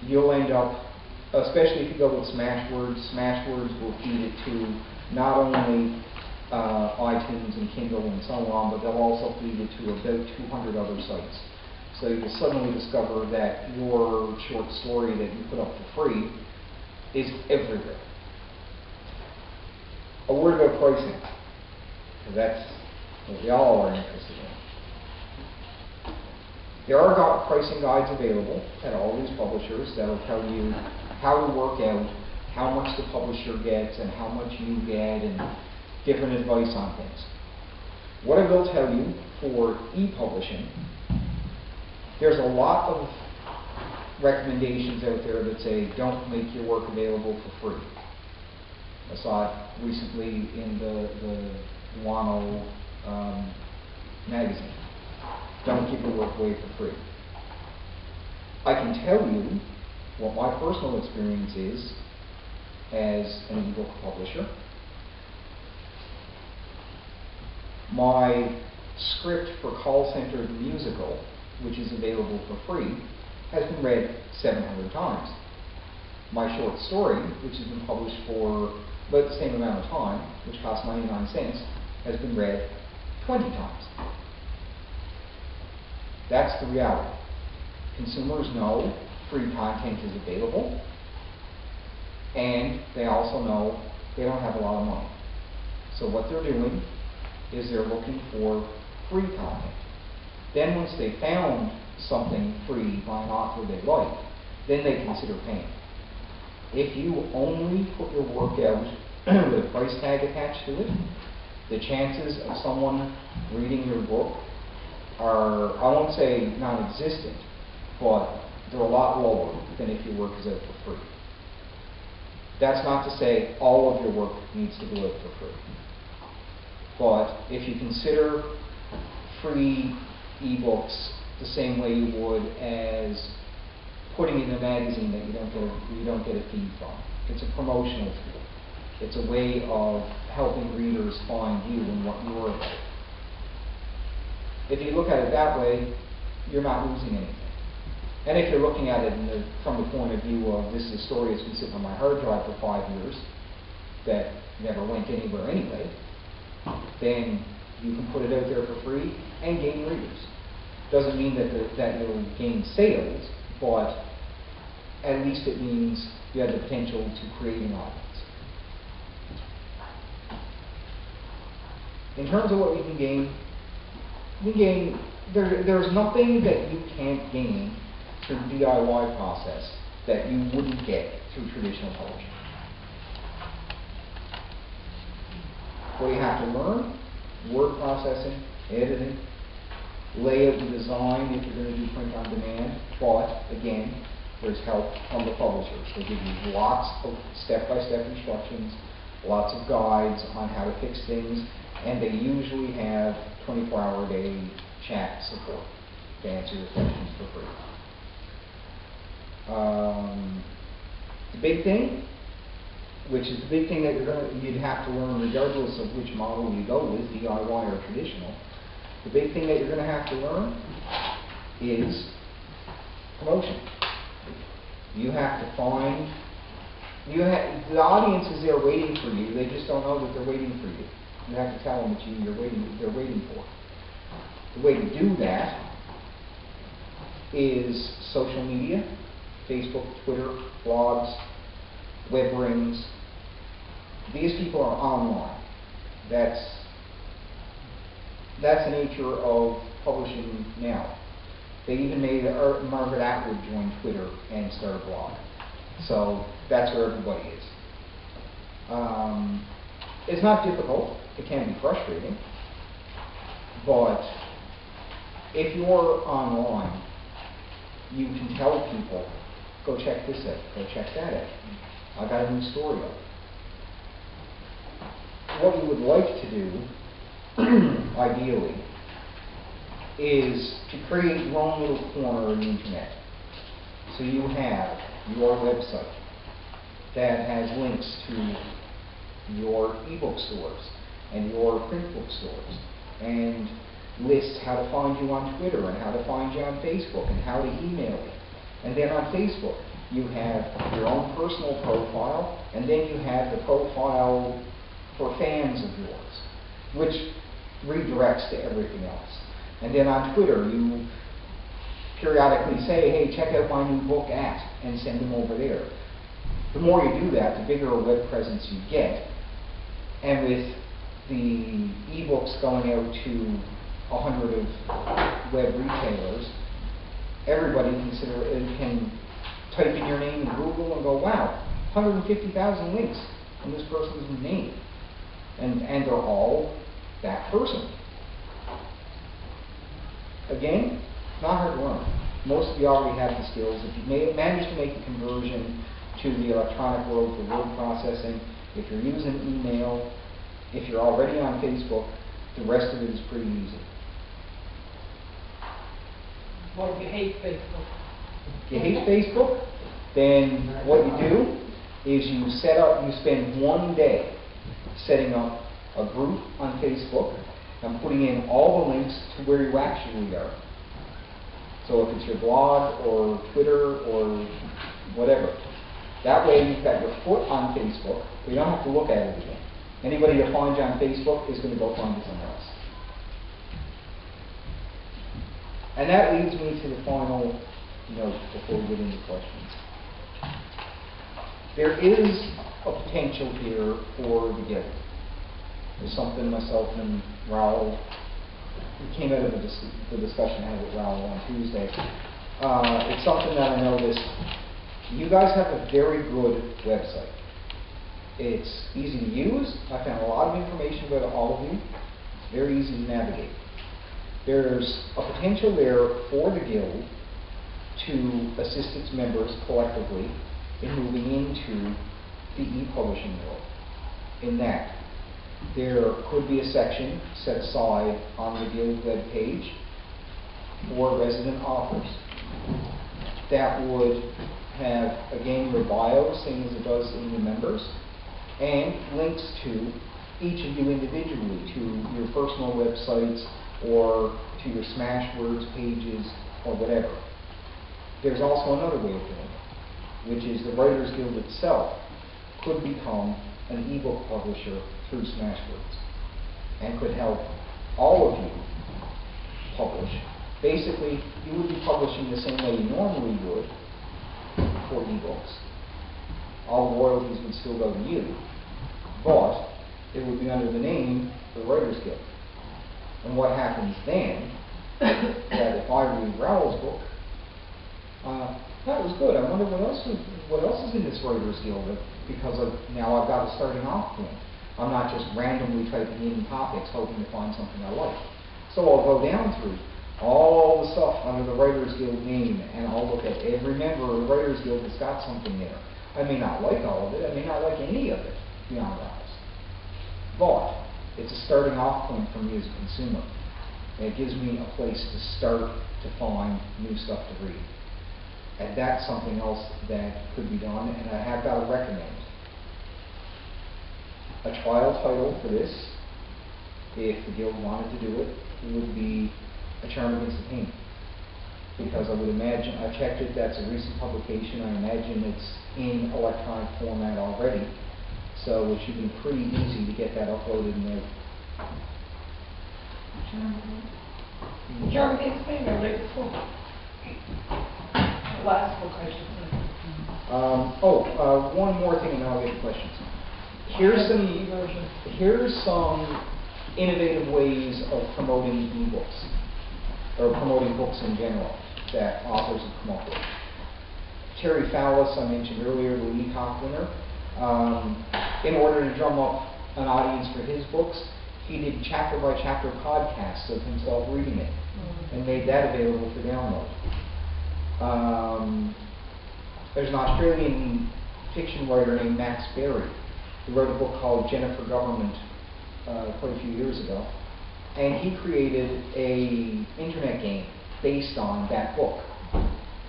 A: you'll end up, especially if you go with Smashwords, Smashwords will feed it to not only iTunes and Kindle and so on, but they'll also feed it to about 200 other sites. So you'll suddenly discover that your short story that you put up for free is everywhere. A word about pricing, because that's what we all are interested in. There are pricing guides available at all these publishers that will tell you how to work out how much the publisher gets and how much you get and different advice on things. What I will tell you for ePublishing, there's a lot of recommendations out there that say don't make your work available for free. I saw it recently in the Wano magazine. Don't give your work away for free. I can tell you what my personal experience is as an ebook publisher. My script for Call Center the Musical, which is available for free, has been read 700 times. My short story, which has been published for about the same amount of time, which costs 99 cents, has been read 20 times. That's the reality. Consumers know free content is available, and they also know they don't have a lot of money. So what they're doing is they're looking for free content. Then once they found something free by an author they like, then they consider paying. If you only put your work out with a price tag attached to it, the chances of someone reading your book are, I won't say non-existent, but they're a lot lower than if your work is out for free. That's not to say all of your work needs to go out for free. But if you consider free ebooks the same way you would as putting in a magazine that you don't get a fee from, it's a promotional tool. It's a way of helping readers find you and what you're about. If you look at it that way, you're not losing anything. And if you're looking at it from the point of view of this is a story that's been sitting on my hard drive for 5 years that never went anywhere anyway, then you can put it out there for free and gain readers. Doesn't mean that you'll gain sales, but at least it means you have the potential to create an audience. In terms of what you can gain, there's nothing that you can't gain through the DIY process that you wouldn't get through traditional publishing. What you have to learn: word processing, editing, layout and design if you're going to do print on demand. But again, there's help from the publishers. They give you lots of step-by-step instructions, lots of guides on how to fix things, and they usually have 24-hour-a-day chat support to answer your questions for free. The big thing, which is the big thing that you'd have to learn regardless of which model you go with, DIY or traditional, the big thing that you're going to have to learn is promotion. You have to find, the audience is there waiting for you, they just don't know that they're waiting for you. You have to tell them that they're waiting for. The way to do that is social media, Facebook, Twitter, blogs, web rings. These people are online. That's the nature of publishing now. They even made Margaret Atwood join Twitter and start a blog. So that's where everybody is. It's not difficult. It can be frustrating. But if you're online, you can tell people, go check this out, go check that out. I got a new story up. What you would like to do, ideally, is to create your own little corner on the internet. So you have your website that has links to your ebook stores and your print book stores, and lists how to find you on Twitter and how to find you on Facebook and how to email you. And then on Facebook, you have your own personal profile, and then you have the profile for fans of yours, which redirects to everything else. And then on Twitter, you periodically say, hey, check out my new book at, and send them over there. The more you do that, the bigger a web presence you get. And with the ebooks going out to 100 of web retailers, everybody can type in your name in Google and go, wow, 150,000 links from this person's name. And they're all that person. Again, not hard to learn. Most of you already have the skills. If you've managed to make the conversion to the electronic world for word processing, if you're using email, if you're already on Facebook, the rest of it is pretty easy.
C: What if you hate Facebook?
A: If you hate Facebook, then what you do is you spend one day setting up a group on Facebook and putting in all the links to where you actually are. So if it's your blog or Twitter or whatever, that way you've got your foot on Facebook, but you don't have to look at it again. Anybody that finds you on Facebook is going to go find you somewhere else. And that leads me to the final note before we get into questions. There is a potential here for the giver. It's something myself and Raoul came out of the discussion I had with Raoul on Tuesday. It's something that I noticed. You guys have a very good website. It's easy to use. I found a lot of information about all of you. It's very easy to navigate. There's a potential there for the Guild to assist its members collectively in moving into the e-publishing world. In that, there could be a section set aside on the Guild web page for resident authors that would have, again, your bios, same as it does in the members, and links to each of you individually, to your personal websites or to your Smashwords pages or whatever. There's also another way of doing it, which is the Writers Guild itself could become an ebook publisher through Smashwords and could help all of you publish. Basically, you would be publishing the same way you normally would for ebooks. All royalties would still go to you, but it would be under the name the Writers Guild. And what happens then, that if I read Raoul's book, that was good. I wonder what else is in this Writers Guild, because now I've got a starting off point. I'm not just randomly typing in topics hoping to find something I like. So I'll go down through all the stuff under the Writers Guild name, and I'll look at every member of the Writers Guild that's got something there. I may not like all of it. I may not like any of it beyond Raoul's. But it's a starting off point for me as a consumer. And it gives me a place to start to find new stuff to read. And that's something else that could be done, and I have got to recommend. A trial title for this, if the Guild wanted to do it, would be A Charm Against the Pain. Because I would imagine, I checked it, that's a recent publication, I imagine it's in electronic format already, so it should be pretty easy to get that uploaded and out.
C: Charm Against the Pain, I read this book. Last book, I should say.
A: One more thing and then I'll get to questions. Here's some innovative ways of promoting ebooks, or promoting books in general, that authors have come up with. Terry Fallis, I mentioned earlier, the Leacock winner. In order to drum up an audience for his books, he did chapter by chapter podcasts of himself reading it, and made that available for download. There's an Australian fiction writer named Max Berry who wrote a book called Jennifer Government quite a few years ago, and he created an internet game based on that book,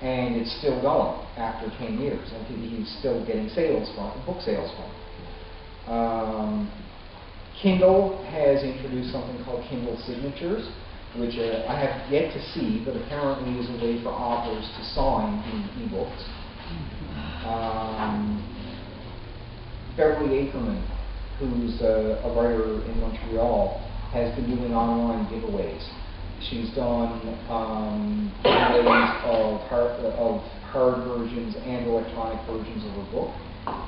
A: and it's still going after 10 years, and he's still getting book sales from it. Kindle has introduced something called Kindle Signatures, which I have yet to see, but apparently is a way for authors to sign the ebooks. Beverly Ackerman, who's a writer in Montreal, has been doing online giveaways. She's done giveaways of hard versions and electronic versions of her book,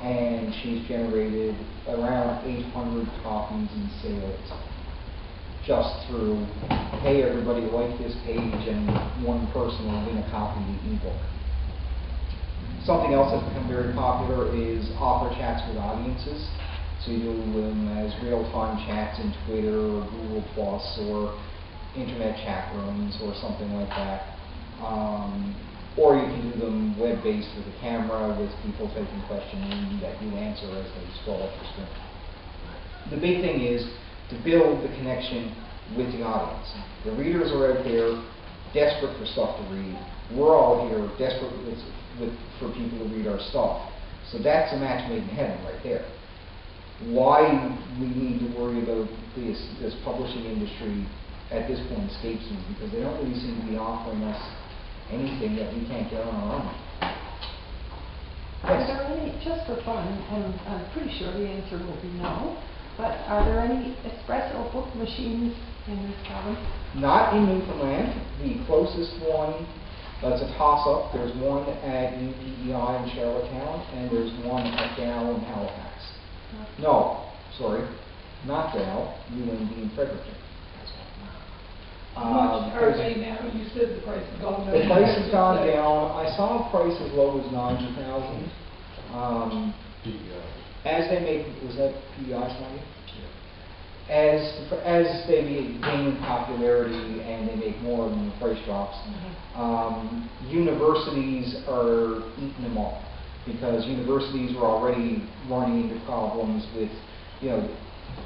A: and she's generated around 800 copies in sales just through, hey, everybody like this page, and one person will win a copy of the ebook. Something else that's become very popular is author chats with audiences. So you do them as real-time chats in Twitter or Google Plus or internet chat rooms or something like that. Or you can do them web-based with a camera with people taking questions that you answer as they scroll up your screen. The big thing is to build the connection with the audience. The readers are out there desperate for stuff to read. We're all here desperate for people to read our stuff. So that's a match made in heaven right there. Why we need to worry about this publishing industry at this point escapes me, because they don't really seem to be offering us anything that we can't get on our own.
B: Are there any, just for fun, and I'm pretty sure the answer will be no, but are there any espresso book machines in this province?
A: Not in Newfoundland. The closest one, it's a toss-up. There's one at UPEI in Charlottetown, and there's one at Dow in Halifax. Okay. No, sorry, not Dow, UNB in Fredericton.
C: How much are they now? You said the price has gone down.
A: The price has gone down. I saw a price as low as 90,000. As they make, was that PEI slide? As they gain in popularity and they make more and the price drops, universities are eating them up, because universities were already running into problems with,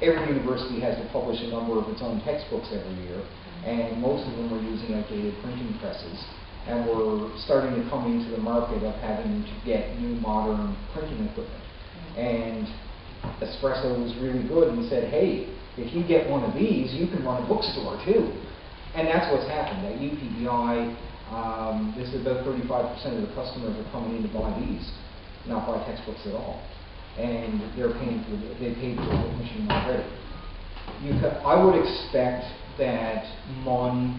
A: every university has to publish a number of its own textbooks every year, and most of them are using outdated printing presses. And we're starting to come into the market of having to get new modern printing equipment. And Espresso was really good and said, hey, if you get one of these, you can run a bookstore too. And that's what's happened. At UPBI, this is about 35% of the customers are coming in to buy these, not buy textbooks at all. And they paid for the book machine already. I would expect that MUN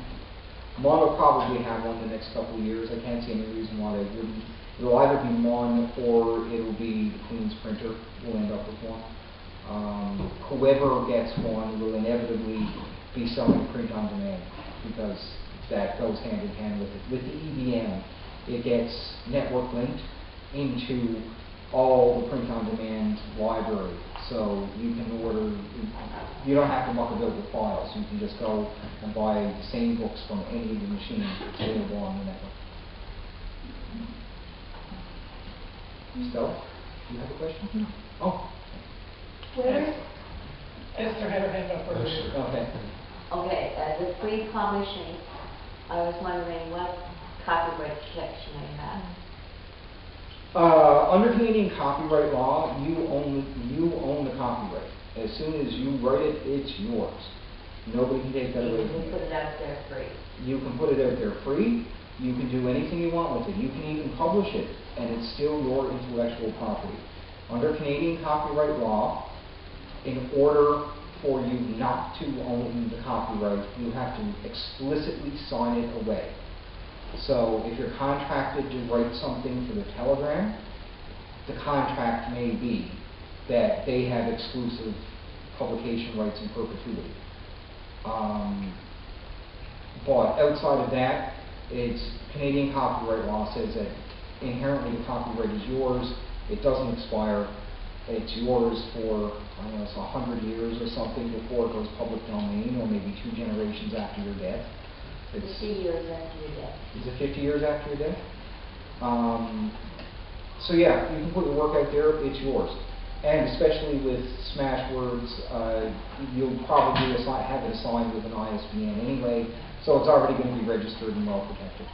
A: will probably have one in the next couple of years. I can't see any reason why they wouldn't. It'll either be MUN or it'll be the Queen's printer will end up with one. Whoever gets one will inevitably be selling print on demand, because that goes hand in hand with it. With the EBM, it gets network linked into all the print on demand library. So you can order, you don't have to muck about with files. You can just go and buy the same books from any of the machines available on the network. Stella, do you have a question? No. Oh.
B: Where?
C: Esther had her hand up earlier.
A: Okay.
E: Okay, the free publishing, I was wondering what copyright protection they have.
A: Under Canadian copyright law, you own the copyright. As soon as you write it, it's yours. Nobody can take that away from you.
E: You can put it out there free.
A: You can put it out there free. You can do anything you want with it. You can even publish it, and it's still your intellectual property. Under Canadian copyright law, in order for you not to own the copyright, you have to explicitly sign it away. So if you're contracted to write something for the Telegram, the contract may be that they have exclusive publication rights in perpetuity. But outside of that, it's Canadian copyright law says that inherently the copyright is yours. It doesn't expire. It's yours for, I don't know, it's 100 years or something before it goes public domain, or maybe 2 generations after your death.
E: 50 years after your death.
A: Is it 50 years after your death? So yeah, you can put your work out there, it's yours. And especially with Smashwords, you'll probably have it assigned with an ISBN anyway, so it's already going to be registered and well protected.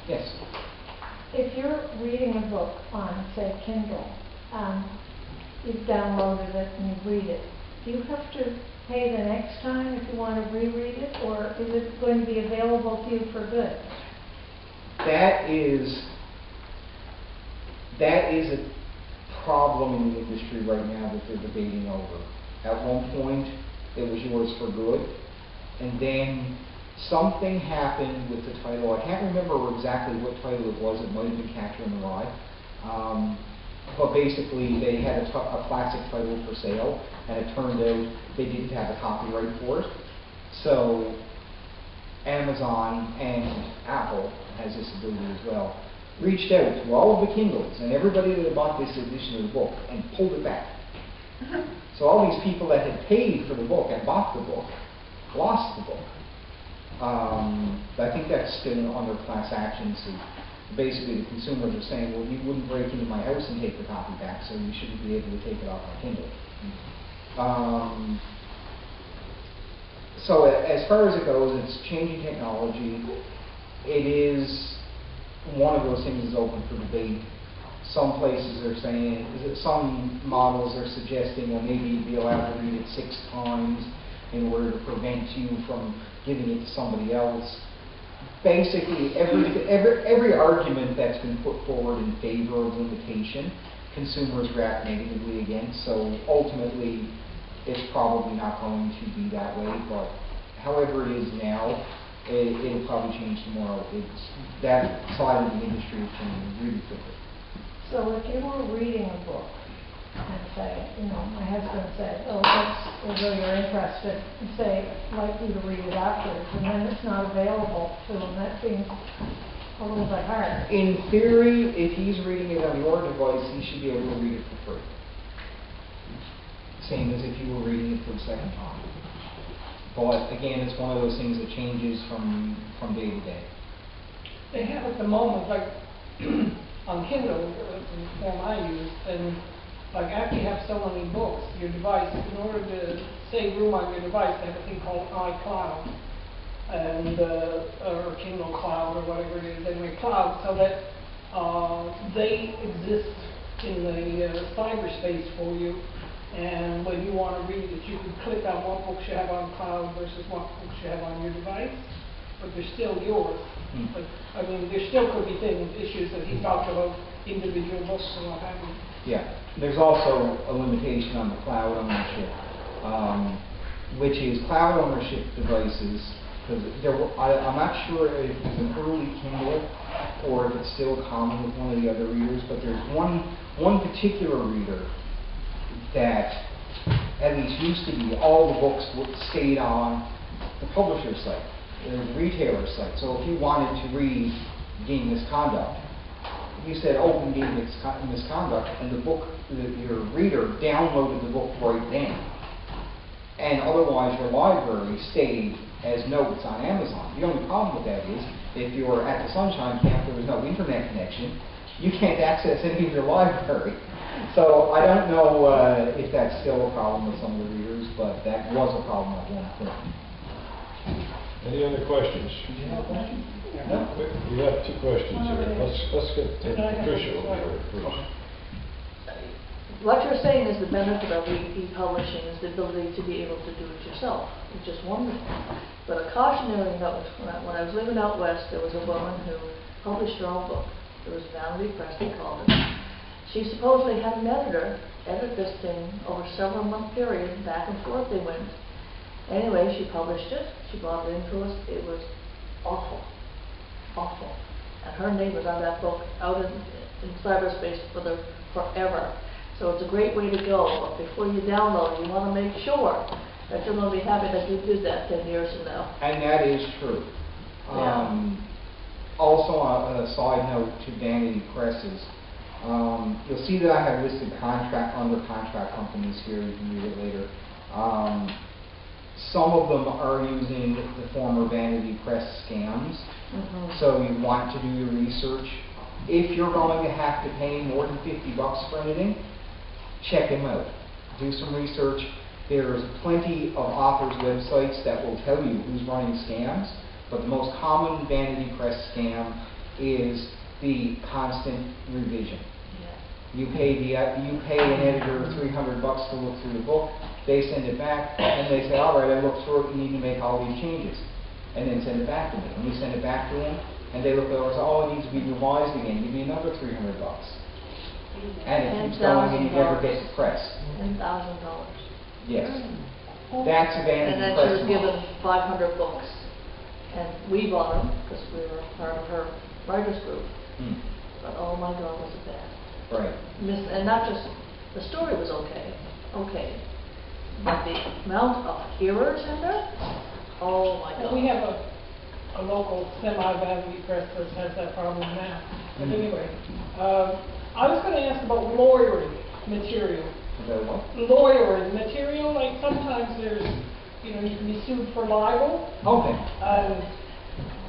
A: Yes?
B: If you're reading a book on, say, Kindle, you've downloaded it and you read it, do you have to pay the next time if you want to reread it, or is it going to be available to you for good?
A: That is a problem in the industry right now that they're debating over. At one point, it was yours for good, and then something happened with the title. I can't remember exactly what title it was. It might have been Catcher in the Rye. But basically, they had a classic title for sale, and it turned out they didn't have the copyright for it. So Amazon and Apple has this ability as well. Reached out to all of the Kindles and everybody that had bought this edition of the book and pulled it back. So all these people that had paid for the book and bought the book lost the book. I think that's still under class action suit. Basically, the consumers are saying, well, you wouldn't break into my house and take the copy back, so you shouldn't be able to take it off my Kindle. So as far as it goes, it's changing technology. It is one of those things that's open for debate. Some places are saying, some models are suggesting, well, maybe you'd be allowed to read it 6 times in order to prevent you from giving it to somebody else. Basically, every argument that's been put forward in favor of limitation, consumers react negatively against. So ultimately, it's probably not going to be that way. But however it is now, it'll probably change tomorrow. That side of the industry is changing really quickly.
B: So if you were reading a book and say, you know, my husband said, oh, books, really are interested, and say, like you to read it afterwards, and then it's not available to them. That seems a little bit hard.
A: In theory, if he's reading it on your device, he should be able to read it for free. Same as if you were reading it for the second time. But again, it's one of those things that changes from day to day.
C: They have at the moment, like on Kindle, the form I use, and like after you have so many books, your device, in order to save room on your device, they have a thing called iCloud, and or Kindle Cloud or whatever it is, anyway, cloud, so that they exist in the cyberspace for you. And when you want to read it, you can click on what books you have on cloud versus what books you have on your device, but they're still yours. But I mean, there still could be issues that he talked about, individual books and what have you.
A: Yeah, there's also a limitation on the cloud ownership, which is cloud ownership devices. Because I'm not sure if it's an early Kindle or if it's still common with one of the other readers, but there's one particular reader that at least used to be all the books stayed on the publisher's site, the retailer's site. So if you wanted to read Game Misconduct, you said open Game Misconduct, and the book, your reader downloaded the book right then. And otherwise your library stayed as notes on Amazon. The only problem with that is if you're at the Sunshine Camp, there was no internet connection, you can't access any of your library. So I don't know if that's still a problem with some of the readers, but that was a problem at one point.
F: Any other questions?
A: Did you have a question?
F: No? We have two questions here. Let's get Patricia over here first.
G: What you're saying is the benefit of e-publishing is the ability to be able to do it yourself, which is wonderful. But a cautionary note, when I was living out west, there was a woman who published her own book. It was Vanity Press, they called it. She supposedly had an editor edit this thing over a several-month period, back and forth they went. Anyway, she published it, she brought it into us, it was awful, awful. And her name was on that book out in cyberspace forever. So it's a great way to go, but before you download, you want to make sure that you're going to be happy that you did that 10 years from now.
A: And that is true.
G: Yeah.
A: Also, on a side note to Vanity Presses, you'll see that I have listed under contract companies here. You can read it later. Some of them are using the former Vanity Press scams. So you want to do your research. If you're going to have to pay more than $50 for anything, check them out. Do some research. There's plenty of authors' websites that will tell you who's running scams, but the most common Vanity Press scam is the constant revision. You pay an editor $300 to look through the book. They send it back, and they say, all right, I looked through it. You need to make all these changes, and then send it back to me. And we send it back to them, and they look over and say, oh, it needs to be revised again. Give me another $300. And it keeps going, and you never get the press.
G: $10,000.
A: Yes, that's a Vanity
G: And then
A: Press
G: she was given
A: model.
G: 500 books, and we bought them because we were part of her writers group. But oh my God, was it bad!
A: Right.
G: And not just the story was okay, but the amount of errors in there. Oh my God.
C: We have a local semi-Vanity Press that has that problem now. But anyway, I was going to ask about lawyering material.
A: About what?
C: Lawyering material, like sometimes there's, you can be sued for libel.
A: Okay.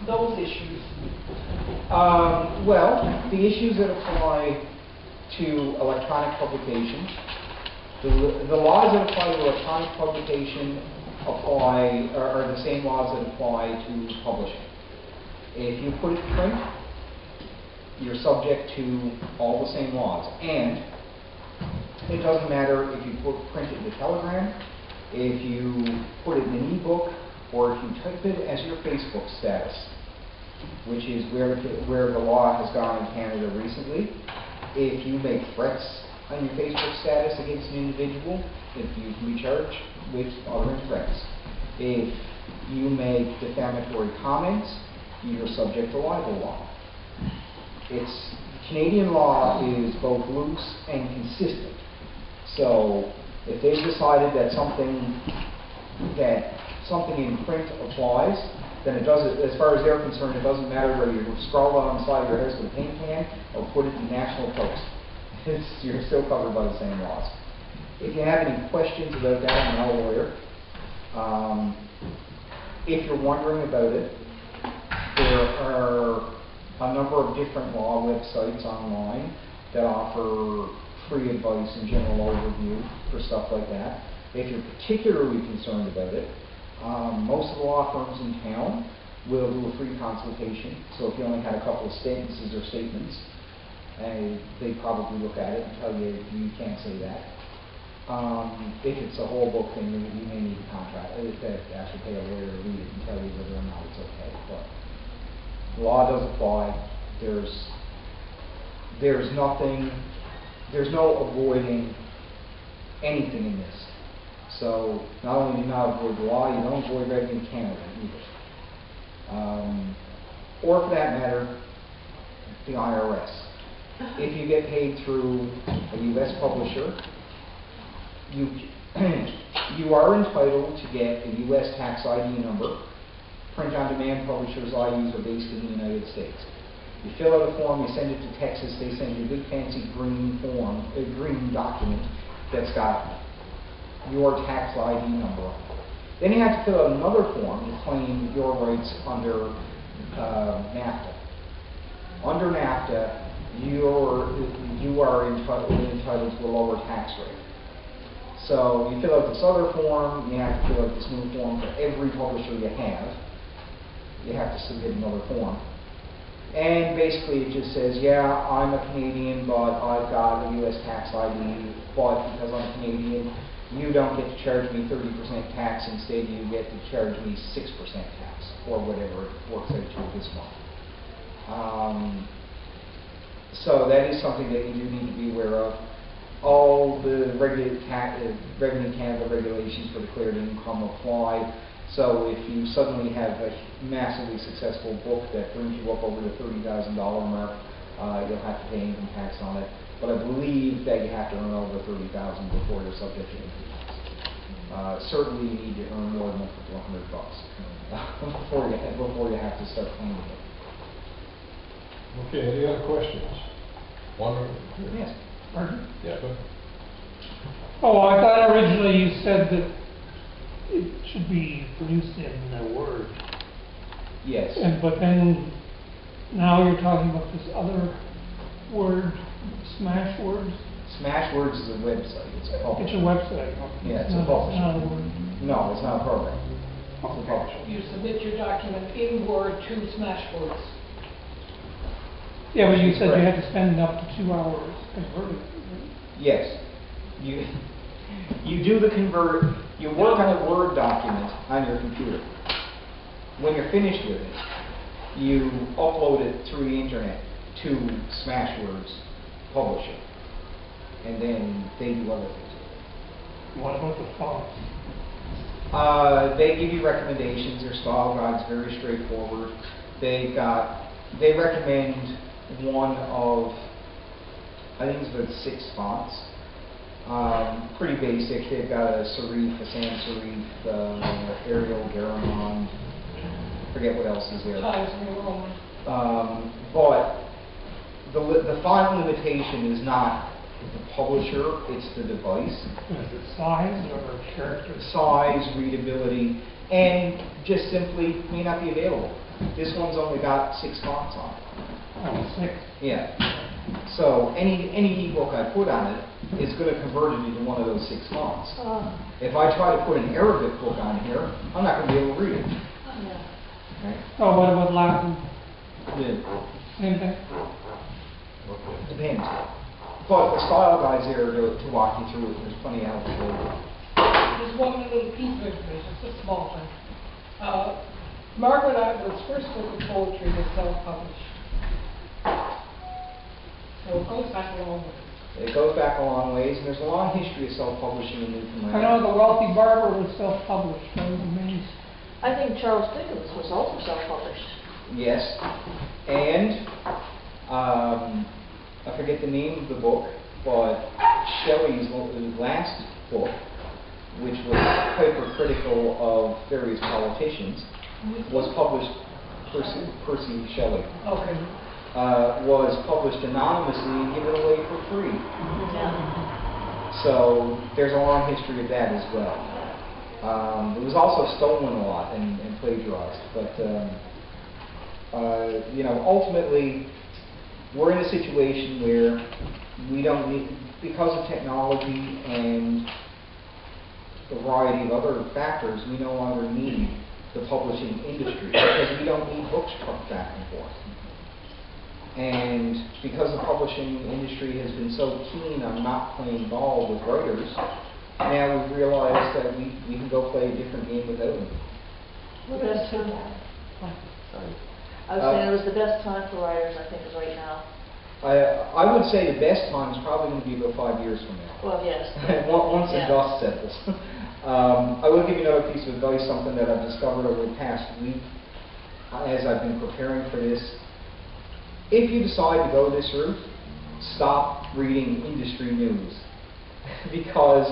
C: Those issues.
A: Well, the issues that apply to electronic publication, the laws that apply to electronic publication are the same laws that apply to publishing. If you put it in print, you're subject to all the same laws. And it doesn't matter if you print it in a telegram, if you put it in an e-book, or if you type it as your Facebook status, which is where the law has gone in Canada recently. If you make threats on your Facebook status against an individual, if you can be charged with uttering threats. If you make defamatory comments, you're subject to libel law. Canadian law is both loose and consistent. So if they've decided that something in print applies, then it doesn't, as far as they're concerned, it doesn't matter whether you scroll it on the side of your house with a paint can or put it in National Post. You're still covered by the same laws. If you have any questions about that, I'm not a lawyer. If you're wondering about it, there are a number of different law websites online that offer free advice and general overview for stuff like that. If you're particularly concerned about it, most of the law firms in town will do a free consultation. So if you only had a couple of sentences or statements, they probably look at it and tell you you can't say that. If it's a whole book, then you may need a contract. Actually pay a lawyer to read it and tell you whether or not it's okay. But the law does apply. There's no avoiding anything in this. So not only do you not avoid the law, you don't avoid revenue in Canada either. Or for that matter, the IRS. If you get paid through a U.S. publisher, you are entitled to get a U.S. tax ID number. Print-on-demand publishers I use are based in the United States. You fill out a form, you send it to Texas, they send you a big fancy green form, a green document that's got your tax ID number on it. Then you have to fill out another form to claim your rights under NAFTA. Under NAFTA, you are entitled to a lower tax rate. So you fill out this other form, you have to fill out this new form for every publisher you have. You have to submit another form. And basically it just says, yeah, I'm a Canadian, but I've got a U.S. tax ID, but because I'm Canadian, you don't get to charge me 30% tax, instead you get to charge me 6% tax, or whatever it works out to this month. So that is something that you do need to be aware of. All the Revenue Canada regulations for declared income apply. So if you suddenly have a massively successful book that brings you up over the $30,000 mark, you'll have to pay income tax on it. But I believe that you have to earn over $30,000 before you're subject to income tax. Certainly you need to earn more than $100 before you have to start claiming it.
F: Okay, any other questions? One?
A: Yes.
H: Pardon?
F: Yeah, go ahead.
H: Oh, I thought originally you said that it should be produced in Word.
A: Yes.
H: But then now you're talking about this other word, Smashwords.
A: Smashwords is a website. It's a publisher.
H: It's a website.
A: Yeah, it's a publisher.
H: Not a word.
A: No, it's not a program. It's a publisher.
C: You submit your document in Word to Smashwords.
H: Yeah, but you said you
A: Correct.
H: had to spend up to 2 hours converting it.
A: Yes. You do the convert. You work on a Word document on your computer. When you're finished with it, you upload it through the internet to Smashwords publisher, and then they do other things with it.
H: What about the fonts?
A: They give you recommendations. Their style guide's very straightforward. They recommend one of, I think it's about 6 fonts. Pretty basic. They've got a serif, a sans serif, Arial, Garamond, forget what else is there.
C: Times New Roman.
A: But the font limitation is not the publisher, it's the device.
H: Is it size or character?
A: Size, readability, and just simply may not be available. This one's only got 6 fonts on it.
H: Oh, 6.
A: Yeah. So any ebook I put on it is going to convert it into one of those 6 fonts. If I try to put an Arabic book on here, I'm not going to be able to read it. Right?
H: Oh, what about Latin?
A: Yeah.
H: Same thing?
A: Depends. But the style guide's there to walk you through it. There's plenty of help to go.
C: Just one little piece of information, just a small thing. Margaret Atwood's first book of poetry was self-published. So it goes back a long way.
A: It goes back a long ways, and there's a long history of self-publishing in Newfoundland.
H: I know the wealthy barber was self-published. I was amazed.
G: I think Charles Dickens was also self-published.
A: Yes. And I forget the name of the book, but Shelley's last book, which was hypercritical of various politicians, was published, Percy Shelley,
C: Okay.
A: was published anonymously and given away for free.
G: Yeah.
A: So there's a long history of that as well. It was also stolen a lot and plagiarized, but you know, ultimately, we're in a situation where we don't need, because of technology and a variety of other factors, we no longer need the publishing industry because we don't need books trucked back and forth. And because the publishing industry has been so keen on not playing ball with writers, now we've realized that we can go play a different game without them.
G: The best time. Sorry. I was saying it was the best time for writers, I think, is right now.
A: I would say the best time is probably going to be about 5 years from now.
G: Well, yes.
A: Once the
G: Yeah.
A: dust settles. I will give you another piece of advice, something that I've discovered over the past week as I've been preparing for this. If you decide to go this route, stop reading industry news. Because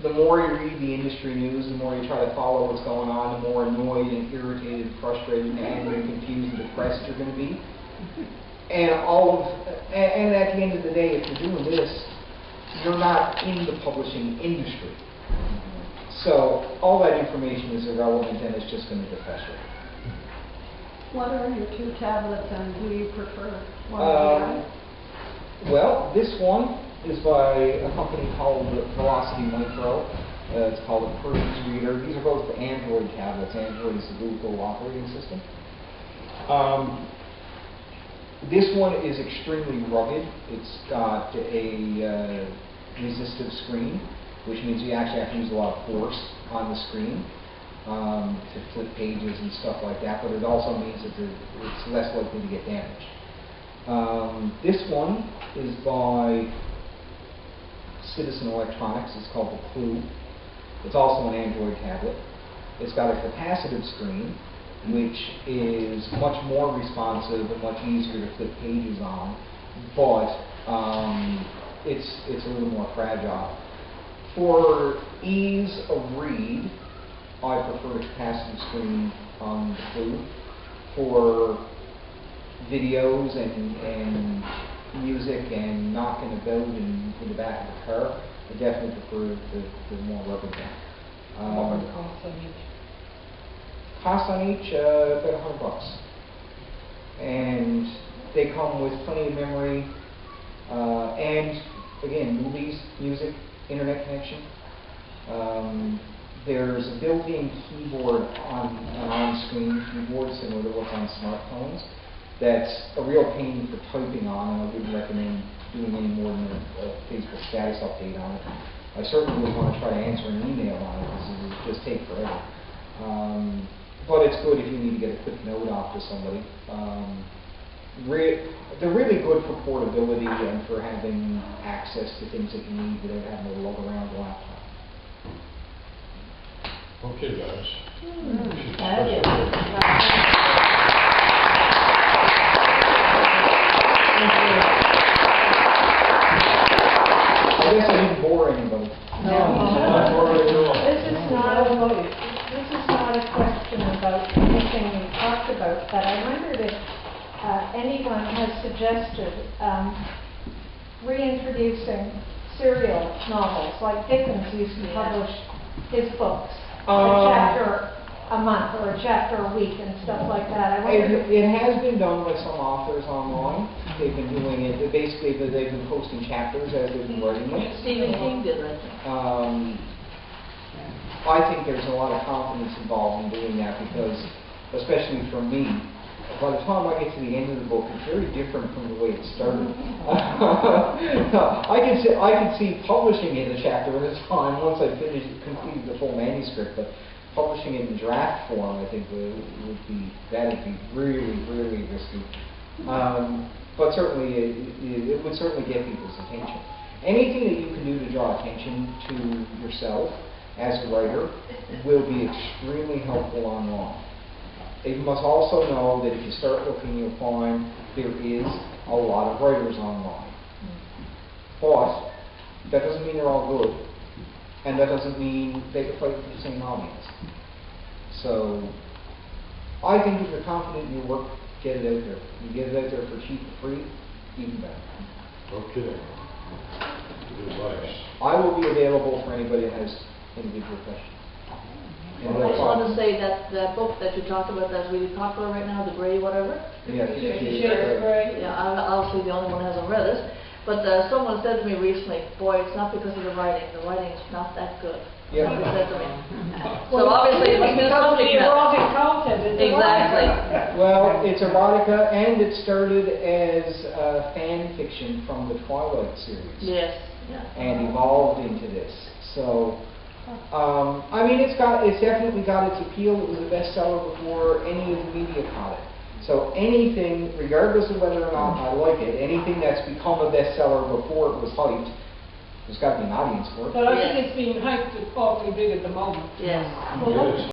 A: the more you read the industry news, the more you try to follow what's going on, the more annoyed and irritated, frustrated, and angry, confused, and depressed you're going to be. And and at the end of the day, if you're doing this, you're not in the publishing industry. So all that information is irrelevant and it's just going to depress you.
B: What are your two tablets and do you prefer one or the other?
A: Well, this one is by a company called Velocity Micro. It's called a Perkins Reader. These are both Android tablets. Android is the Google operating system. This one is extremely rugged. It's got a resistive screen, which means you actually have to use a lot of force on the screen to flip pages and stuff like that, but it also means that it's less likely to get damaged. This one is by Citizen Electronics. It's called the Clue. It's also an Android tablet. It's got a capacitive screen, which is much more responsive and much easier to flip pages on, but it's a little more fragile. For ease of read, I prefer the capacitive screen on the Clue. For videos and music and knocking about in the back of the car, I definitely prefer the more rugged one.
C: What would the cost of each?
A: Cost on each about $100, and they come with plenty of memory and again, movies, music, internet connection. There's a built-in keyboard on an on-screen keyboard similar to what's on smartphones. That's a real pain for typing on, and I wouldn't recommend doing any more than a Facebook status update on it. I certainly wouldn't want to try to answer an email on it because it would just take forever. But it's good if you need to get a quick note off to somebody. They're really good for portability and for having access to things that you need without having to lug around the laptop.
F: Okay, guys.
A: I guess I didn't bore anybody.
B: This is not a question about anything we talked about, but I wondered if anyone has suggested reintroducing serial novels, like Dickens used to publish his books, a chapter a month or a chapter a week and stuff like that. I wonder
A: It has been done by some authors online. They've been doing it. Basically, they've been posting chapters as they've been writing them.
G: Stephen King did, I think.
A: I think there's a lot of confidence involved in doing that because, especially for me, by the time I get to the end of the book, it's very different from the way it started. I could see publishing it a chapter at a time once I completed the full manuscript, but publishing it in draft form, I think would be really, really risky. But certainly, it would certainly get people's attention. Anything that you can do to draw attention to yourself as a writer will be extremely helpful online. You must also know that if you start looking, you'll find there is a lot of writers online. But that doesn't mean they're all good, and that doesn't mean they can fight for the same audience. So, I think if you're confident in your work, get it out there. You get it out there for cheap or free, even better.
F: Okay. Good advice.
A: I will be available for anybody that has individual questions.
G: I just want to say that that book that you talked about that's really popular right now, the Gray whatever.
A: Yeah,
C: Fifty Shades of Grey.
G: Yeah, I'm obviously the only one who hasn't read it. But someone said to me recently, boy, it's not because of the writing. The writing is not that good.
A: Yeah.
G: They said to me. So obviously it must be the subject matter.
C: erotic content is
G: Exactly.
A: Well, it's erotica, and it started as fan fiction from the Twilight series.
G: Yes. Yeah.
A: And evolved into this. So, I mean, it's definitely got its appeal. It was a bestseller before any of the media caught it. So anything, regardless of whether or not I like it, anything that's become a bestseller before it was hyped, there's got to be an audience for it.
C: But I think it's being hyped awfully big at the moment.
G: Yes.
F: It is.